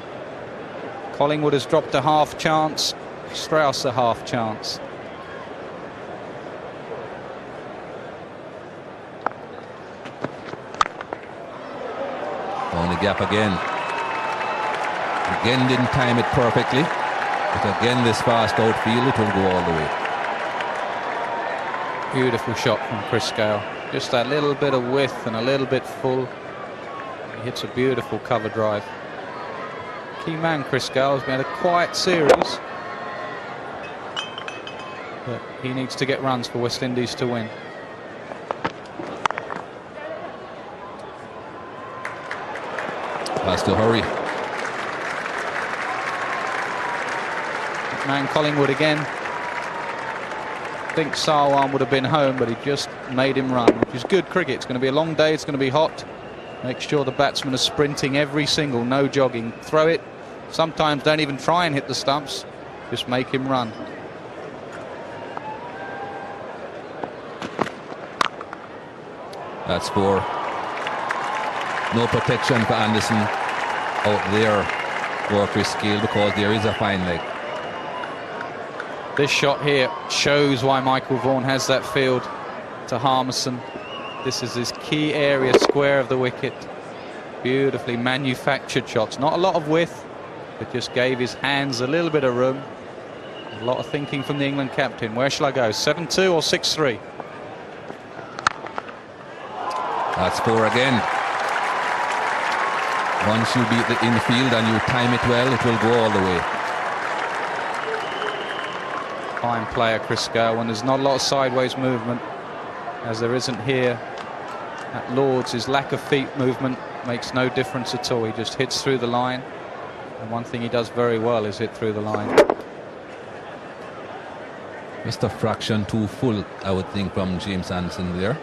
Speaker 10: Collingwood has dropped a half chance. Strauss a half chance.
Speaker 11: On the gap again. Again didn't time it perfectly. But again this fast outfield, it will go all the way.
Speaker 10: Beautiful shot from Chris Gale. Just that little bit of width and a little bit full. He hits a beautiful cover drive. Key man Chris Gale has made a quiet series. But he needs to get runs for West Indies to win.
Speaker 11: Has to hurry.
Speaker 10: Man Collingwood again. I think Sarwan would have been home, but he just made him run, which is good cricket. It's going to be a long day, it's going to be hot. Make sure the batsmen are sprinting every single, no jogging. Throw it. Sometimes don't even try and hit the stumps. Just make him run.
Speaker 11: That's 4. No protection for Anderson out there for Chris Gale because there is a fine leg.
Speaker 10: This shot here shows why Michael Vaughan has that field to Harmison. This is his key area, square of the wicket. Beautifully manufactured shots. Not a lot of width, but just gave his hands a little bit of room. A lot of thinking from the England captain. Where shall I go? 7-2 or 6-3?
Speaker 11: That's 4 again. Once you beat the infield and you time it well, it will go all the way.
Speaker 10: Fine player, Chris Gale, when there's not a lot of sideways movement, as there isn't here at Lord's. His lack of feet movement makes no difference at all. He just hits through the line, and one thing he does very well is hit through the line.
Speaker 11: Just a fraction too full, I would think, from James Anderson there.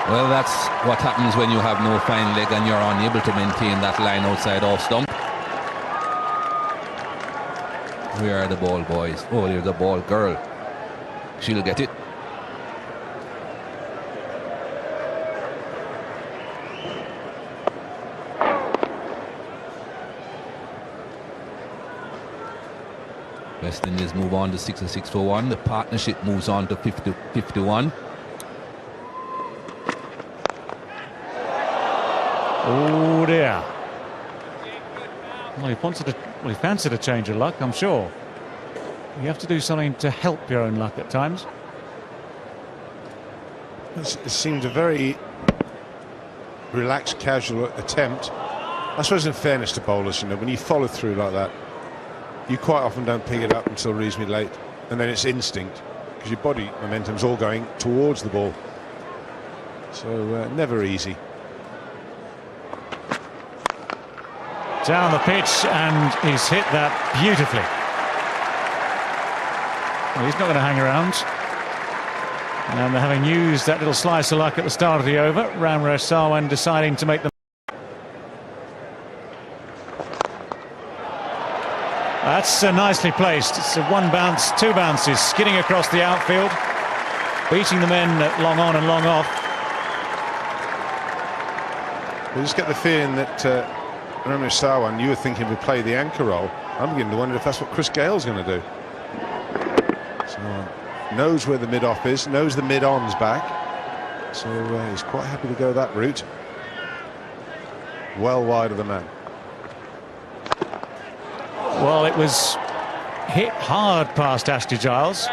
Speaker 11: Well, that's what happens when you have no fine leg and you're unable to maintain that line outside off stump. Where are the ball boys? Oh, there's the ball girl. She'll get it. West Indies move on to 6-6 for 1. The partnership moves on to 50-51.
Speaker 2: Oh dear. Well, he fancied a change of luck, I'm sure. You have to do something to help your own luck at times.
Speaker 6: It seemed a very relaxed, casual attempt. I suppose in fairness to bowlers, you know, when you follow through like that, you quite often don't pick it up until reasonably late, and then it's instinct, because your body momentum's all going towards the ball. So never easy.
Speaker 2: Down the pitch, and he's hit that beautifully. Well, he's not going to hang around. And having used that little slice of luck at the start of the over, Ramraj Sarwan deciding to make them. That's nicely placed. It's a 1 bounce, 2 bounces, skidding across the outfield, beating the men long on and long off.
Speaker 6: We just get the feeling that Ramraj Sarwan, you were thinking would play the anchor role. I'm beginning to wonder if that's what Chris Gale's going to do. So knows where the mid-off is, knows the mid-on's back. So he's quite happy to go that route. Well wide of the man.
Speaker 2: Well, it was hit hard past Ashley Giles.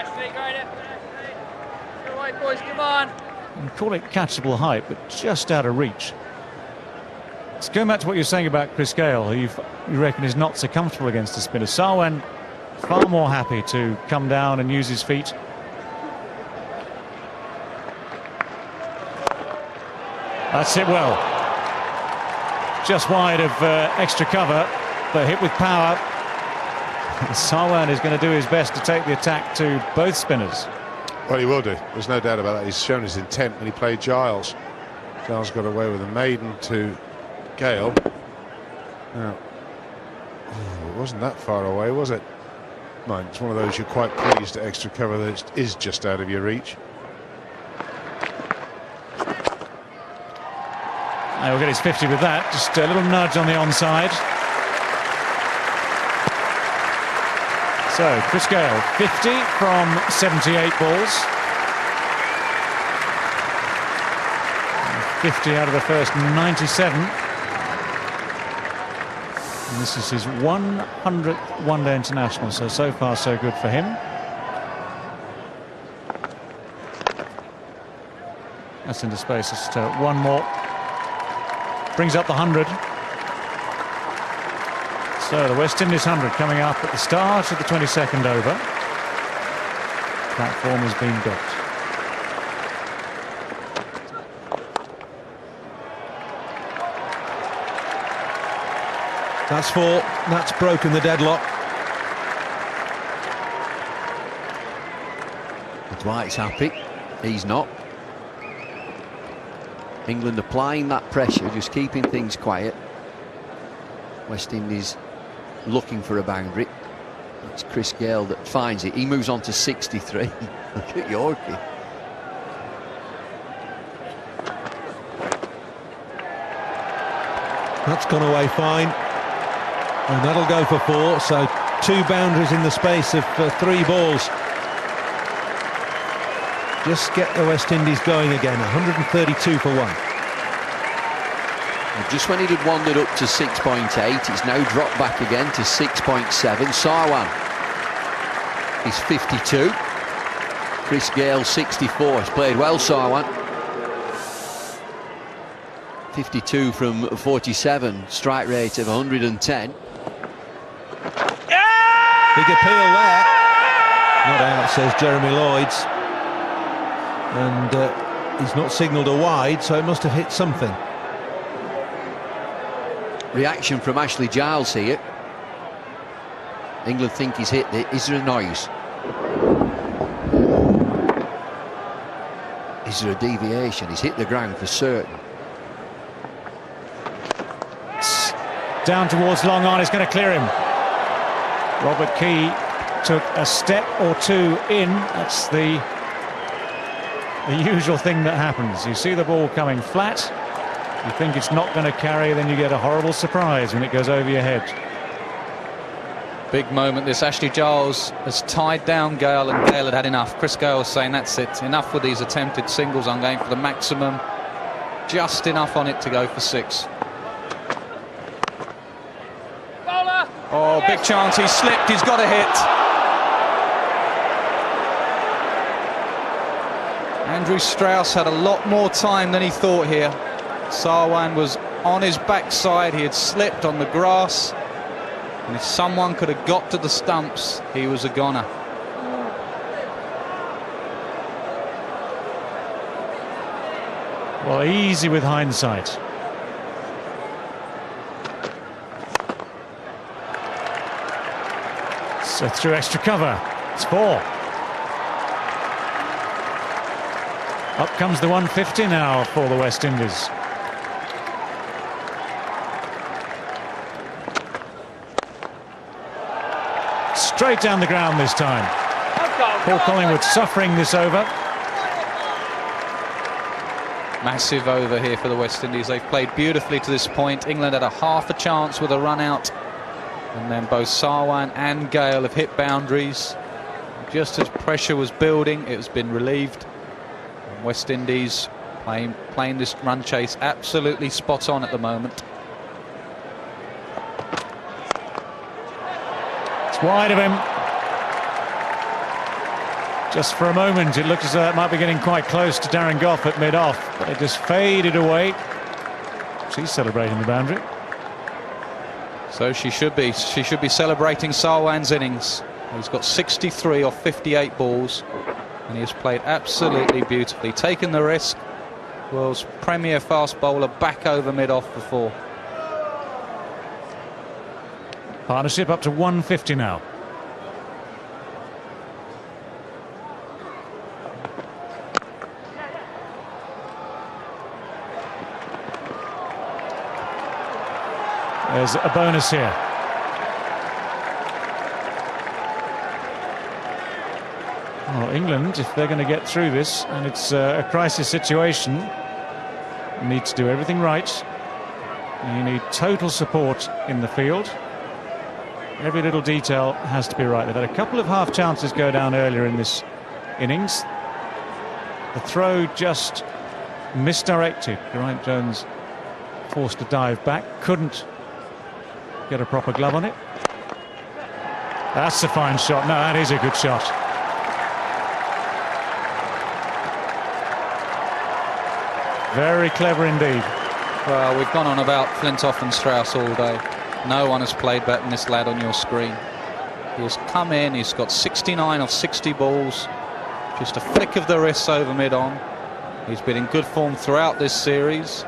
Speaker 12: Boys, come on.
Speaker 2: You call it catchable height, but just out of reach. Let's go back to what you're saying about Chris Gayle, who you reckon is not so comfortable against the spinner. Sarwan far more happy to come down and use his feet. That's it well. Just wide of extra cover, but hit with power. Sarwan is going to do his best to take the attack to both spinners.
Speaker 6: Well, he will do. There's no doubt about that. He's shown his intent when he played Giles. Giles got away with a maiden to Gayle. Now, it wasn't that far away, was it? No, it's one of those you're quite pleased at extra cover that is just out of your reach.
Speaker 2: He'll get his 50 with that. Just a little nudge on the onside. So, Chris Gayle, 50 from 78 balls. 50 out of the first 97. And this is his 100th one-day international, so far so good for him. That's into space. Just one more. Brings up the 100. So the West Indies 100 coming up at the start of the 22nd over. Platform has been built.
Speaker 9: That's 4. That's broken the deadlock.
Speaker 8: Dwight's happy. He's not. England applying that pressure, just keeping things quiet. West Indies looking for a boundary. It's Chris Gayle that finds it. He moves on to 63. Look at Yorkie.
Speaker 9: That's gone away fine. And that'll go for 4. So 2 boundaries in the space of 3 balls. Just get the West Indies going again. 132 for 1.
Speaker 8: Just when it had wandered up to 6.8, it's now dropped back again to 6.7. Sarwan is 52. Chris Gayle 64. He's played well, Sarwan. 52 from 47. Strike rate of 110.
Speaker 9: Big appeal there. Not out, says Jeremy Lloyds. And he's not signalled a wide, so it must have hit something.
Speaker 8: Reaction from Ashley Giles here. England think he's hit it. Is there a noise? Is there a deviation? He's hit the ground for certain.
Speaker 2: Down towards long on, it's going to clear him. Robert Key took a step or 2 in. That's the usual thing that happens. You see the ball coming flat, you think it's not going to carry, then you get a horrible surprise when it goes over your head.
Speaker 10: Big moment this. Ashley Giles has tied down Gayle, and Gayle had enough. Chris Gayle was saying, that's it, enough with these attempted singles, I'm going for the maximum. Just enough on it to go for 6.
Speaker 12: Bowler.
Speaker 10: Oh, big chance, he's slipped, he's got a hit. Andrew Strauss had a lot more time than he thought here. Sarwan was on his backside, he had slipped on the grass, and if someone could have got to the stumps, he was a goner.
Speaker 2: Well, easy with hindsight. So through extra cover, it's 4. Up comes the 150 now for the West Indies. Straight down the ground this time. Paul Collingwood suffering this over.
Speaker 10: Massive over here for the West Indies. They've played beautifully to this point. England had a half a chance with a run out, and then both Sarwan and Gayle have hit boundaries. just as pressure was building, it has been relieved. And West Indies playing this run chase absolutely spot on at the moment.
Speaker 2: It's wide of him. Just for a moment, it looked as though it might be getting quite close to Darren Gough at mid-off, but it just faded away. She's celebrating the boundary.
Speaker 10: So she should be. She should be celebrating Sarwan's innings. He's got 63 off 58 balls, and he has played absolutely beautifully. Taken the risk. World's premier fast bowler back over mid-off before.
Speaker 2: Partnership up to 150 now. There's a bonus here. Well, England, if they're going to get through this, and it's a crisis situation, need to do everything right. You need total support in the field. Every little detail has to be right. They've had a couple of half chances go down earlier in this innings. The throw just misdirected. Geraint Jones forced to dive back, couldn't get a proper glove on it. That's a fine shot. No, that is a good shot. Very clever indeed.
Speaker 10: Well, we've gone on about Flintoff and Strauss all day. No one has played better than this lad on your screen. He has come in, he's got 69 off 60 balls. Just a flick of the wrists over mid-on. He's been in good form throughout this series.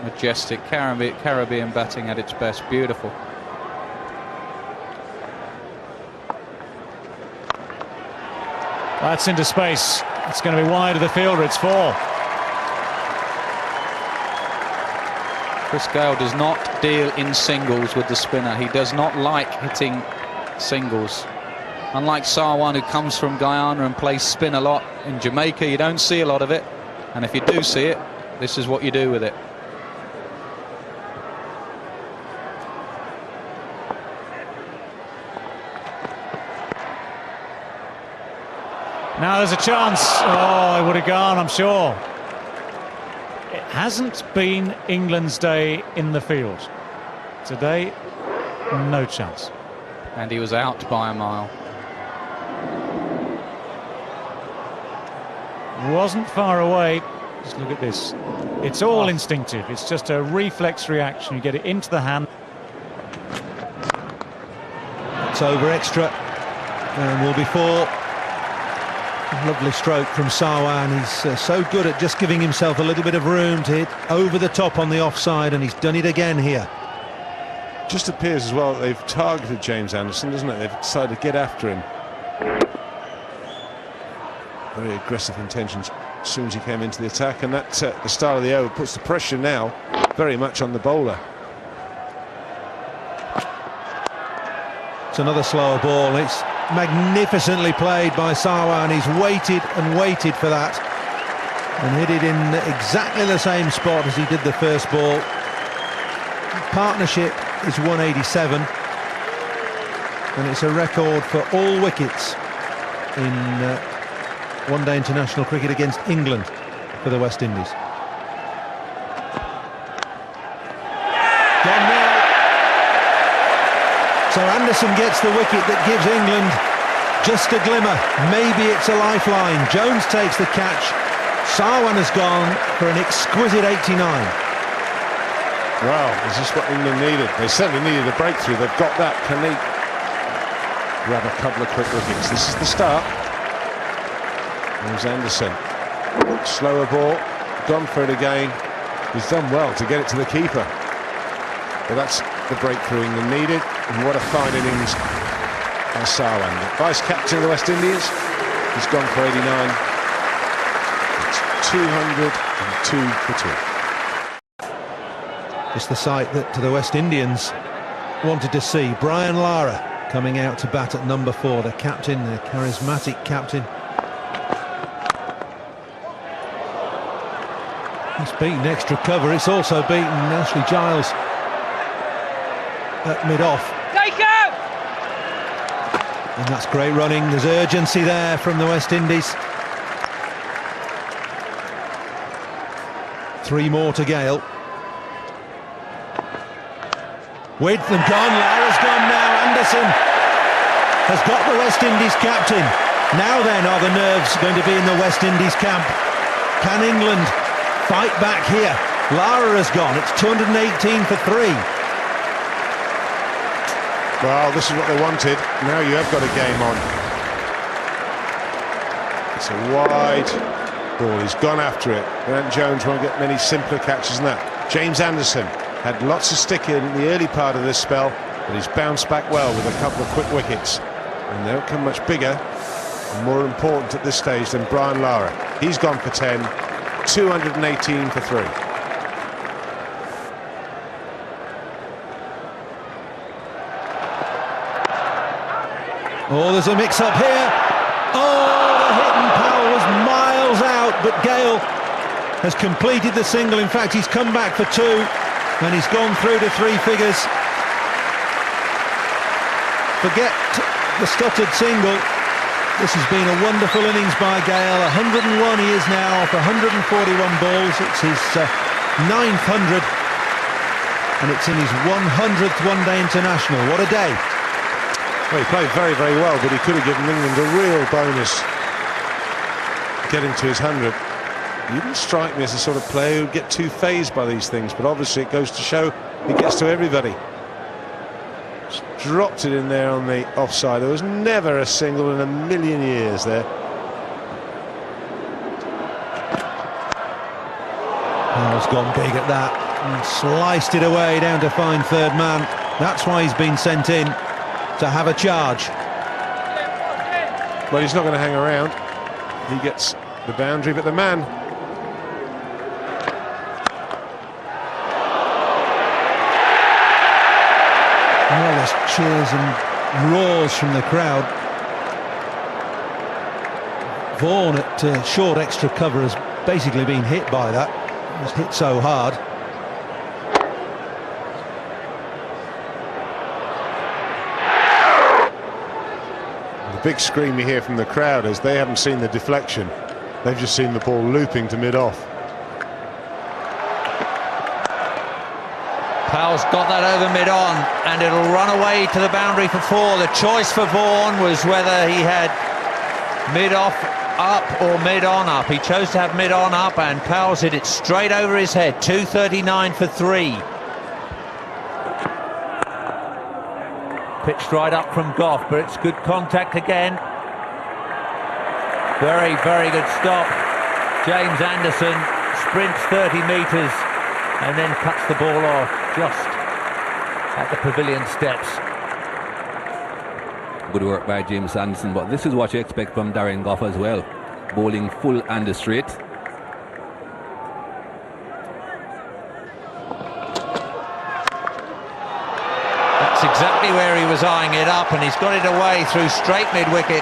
Speaker 10: Majestic Caribbean batting at its best. Beautiful.
Speaker 2: That's into space. It's going to be wide of the fielder. It's 4.
Speaker 10: Chris Gayle does not deal in singles with the spinner. He does not like hitting singles. Unlike Sarwan, who comes from Guyana and plays spin a lot, in Jamaica you don't see a lot of it. And if you do see it, this is what you do with it.
Speaker 2: Now there's a chance. Oh, it would have gone, I'm sure. It hasn't been England's day in the field. Today, no chance.
Speaker 10: And he was out by a mile.
Speaker 2: Wasn't far away. Just look at this. It's all instinctive. It's just a reflex reaction. You get it into the hand.
Speaker 9: It's over extra and will be 4. Lovely stroke from Sarwan. He's so good at just giving himself a little bit of room to hit over the top on the offside, and he's done it again here.
Speaker 6: Just appears as well that they've targeted James Anderson, doesn't it? They've decided to get after him. Very aggressive intentions as soon as he came into the attack, and that the start of the over puts the pressure now very much on the bowler.
Speaker 9: It's another slower ball. It's magnificently played by Sarwan. He's waited and waited for that and hit it in exactly the same spot as he did the first ball. Partnership is 187, and it's a record for all wickets in one-day international cricket against England for the West Indies. Gone now. So Anderson gets the wicket that gives England just a glimmer. Maybe it's a lifeline. Jones takes the catch. Sarwan has gone for an exquisite 89.
Speaker 6: Wow, is this what England needed? They certainly needed a breakthrough. They've got that. Can they grab a couple of quick wickets? This is the start. There's Anderson. Slower ball. Gone for it again. He's done well to get it to the keeper. But that's the breakthrough England needed. And what a fine innings by Sarwan. The vice-captain of the West Indies. He's gone for 89. It's 202 for 2.
Speaker 9: Just the sight that the West Indians wanted to see. Brian Lara coming out to bat at number 4, the captain, the charismatic captain. It's beaten extra cover. It's also beaten Ashley Giles at mid-off.
Speaker 12: Take out!
Speaker 9: And that's great running. There's urgency there from the West Indies. 3 more to Gale. Width and gone. Lara's gone now. Anderson has got the West Indies captain. Now then, are the nerves going to be in the West Indies camp? Can England fight back here? Lara has gone. It's 218 for 3.
Speaker 6: Well, this is what they wanted. Now you have got a game on. It's a wide ball. He's gone after it. Grant Jones won't get many simpler catches than that. James Anderson had lots of stick in the early part of this spell, but he's bounced back well with a couple of quick wickets. And they don't come much bigger and more important at this stage than Brian Lara. He's gone for 10, 218 for 3.
Speaker 9: Oh, there's a mix-up here. Oh, the hit and Powell was miles out, but Gale has completed the single. In fact, he's come back for 2, and he's gone through to 3 figures. Forget the stuttered single. This has been a wonderful innings by Gale. 101 he is now for 141 balls. It's his 900, and it's in his 100th one-day international. What a day.
Speaker 6: Well, he played very, very well, but he could have given England a real bonus getting to his 100. He didn't strike me as the sort of player who'd get too fazed by these things, but obviously it goes to show he gets to everybody. Just dropped it in there on the offside. There was never a single in a million years there.
Speaker 9: Powell's gone big at that and sliced it away down to find third man. That's why he's been sent in, to have a charge.
Speaker 6: Well, he's not going to hang around. He gets the boundary, but the man...
Speaker 9: Oh, there's cheers and roars from the crowd. Vaughan at short extra cover has basically been hit by that. He was hit so hard.
Speaker 6: Big scream you hear from the crowd as they haven't seen the deflection. They've just seen the ball looping to mid-off.
Speaker 7: Powell's got that over mid-on, and it'll run away to the boundary for 4. The choice for Vaughan was whether he had mid-off up or mid-on up. He chose to have mid-on up, and Powell's hit it straight over his head. 239 for 3. Pitched right up from Goff, but it's good contact again. Very, very good stop. James Anderson sprints 30 metres and then cuts the ball off just at the pavilion steps.
Speaker 11: Good work by James Anderson, but this is what you expect from Darren Goff as well. Bowling full and straight.
Speaker 7: Exactly where he was eyeing it up, and he's got it away through straight mid-wicket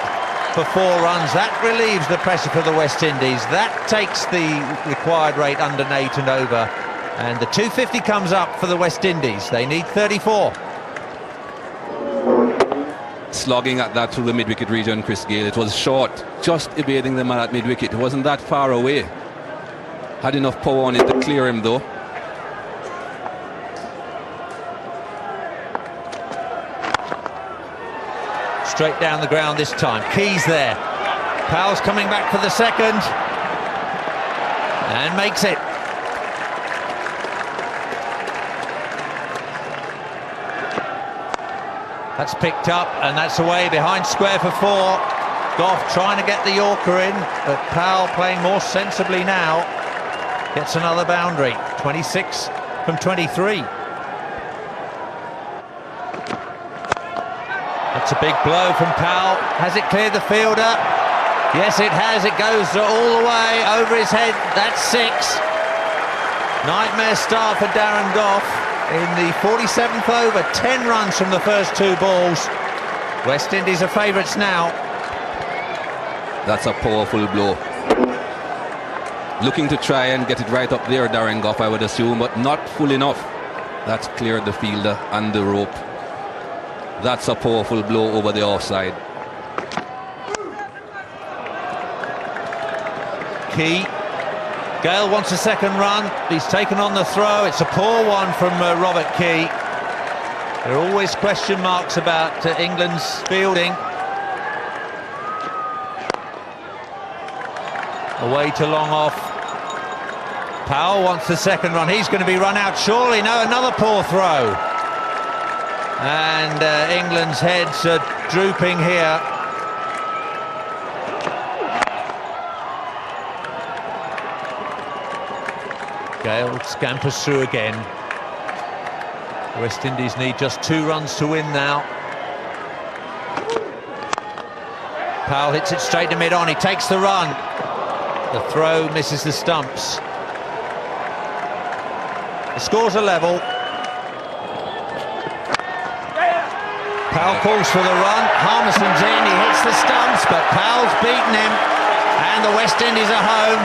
Speaker 7: for 4 runs. That relieves the pressure for the West Indies. That takes the required rate under 8 and over, and the 250 comes up for the West Indies. They need 34.
Speaker 11: Slogging at that through the mid-wicket region, Chris Gale. It was short, just evading the man at mid-wicket. It wasn't that far away. Had enough power on it to clear him though.
Speaker 7: Straight down the ground this time. Keys there. Powell's coming back for the second and makes it. That's picked up, and that's away behind square for 4. Goff trying to get the Yorker in, but Powell playing more sensibly now. Gets another boundary. 26 from 23. That's a big blow from Powell. Has it cleared the fielder? Yes, it has. It goes all the way over his head. That's 6. Nightmare start for Darren Goff in the 47th over. 10 runs from the first 2 balls. West Indies are favourites now.
Speaker 11: That's a powerful blow. Looking to try and get it right up there, Darren Goff, I would assume, but not full enough. That's cleared the fielder and the rope. That's a powerful blow over the offside.
Speaker 7: Key. Gale wants a second run. He's taken on the throw. It's a poor one from Robert Key. There are always question marks about England's fielding. Away to long off. Powell wants the second run. He's going to be run out surely. No, another poor throw. And England's heads are drooping here. Gale scampers through again. West Indies need just 2 runs to win now. Powell hits it straight to mid-on. He takes the run. The throw misses the stumps. The score's a level. Powell calls for the run. Harmison's in. He hits the stumps, but Powell's beaten him. And the West Indies are home.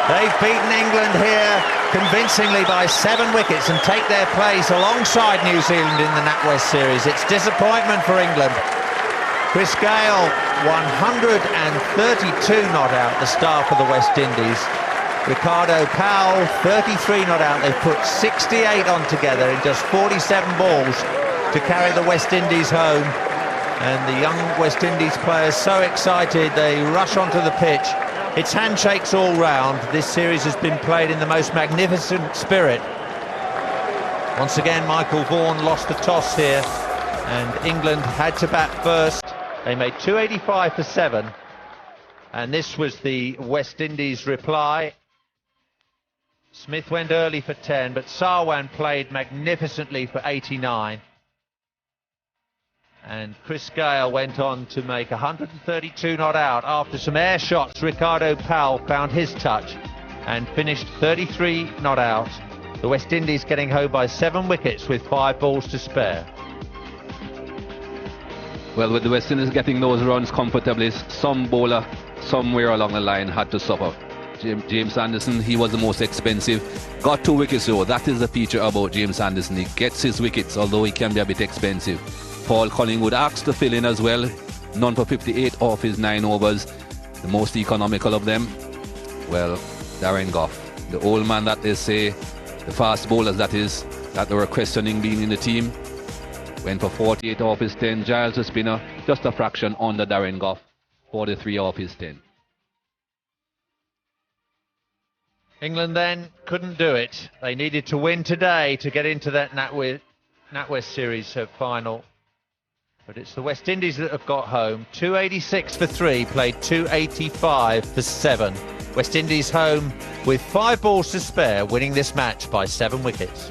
Speaker 7: They've beaten England here convincingly by 7 wickets and take their place alongside New Zealand in the NatWest series. It's disappointment for England. Chris Gale, 132 not out, the star for the West Indies. Ricardo Powell, 33 not out. They've put 68 on together in just 47 balls to carry the West Indies home. And the young West Indies players so excited, they rush onto the pitch. It's handshakes all round. This series has been played in the most magnificent spirit. Once again, Michael Vaughan lost the toss here, and England had to bat first. They made 285 for 7, and this was the West Indies reply. Smith went early for 10, but Sarwan played magnificently for 89. And Chris Gale went on to make 132 not out. After some air shots, Ricardo Powell found his touch and finished 33 not out. The West Indies getting home by 7 wickets with 5 balls to spare.
Speaker 11: Well, with the West Indies getting those runs comfortably, some bowler somewhere along the line had to suffer. James Anderson, he was the most expensive. Got 2 wickets though. That is the feature about James Anderson. He gets his wickets, although he can be a bit expensive. Paul Collingwood asked to fill in as well. None for 58 off his 9 overs. The most economical of them, well, Darren Gough. The old man that they say, the fast bowlers that is, that they were questioning being in the team. Went for 48 off his 10. Giles the spinner, just a fraction under Darren Gough. 43 off his 10.
Speaker 7: England then couldn't do it. They needed to win today to get into that NatWest series final. But it's the West Indies that have got home. 286 for 3, played 285 for 7. West Indies home with 5 balls to spare, winning this match by 7 wickets.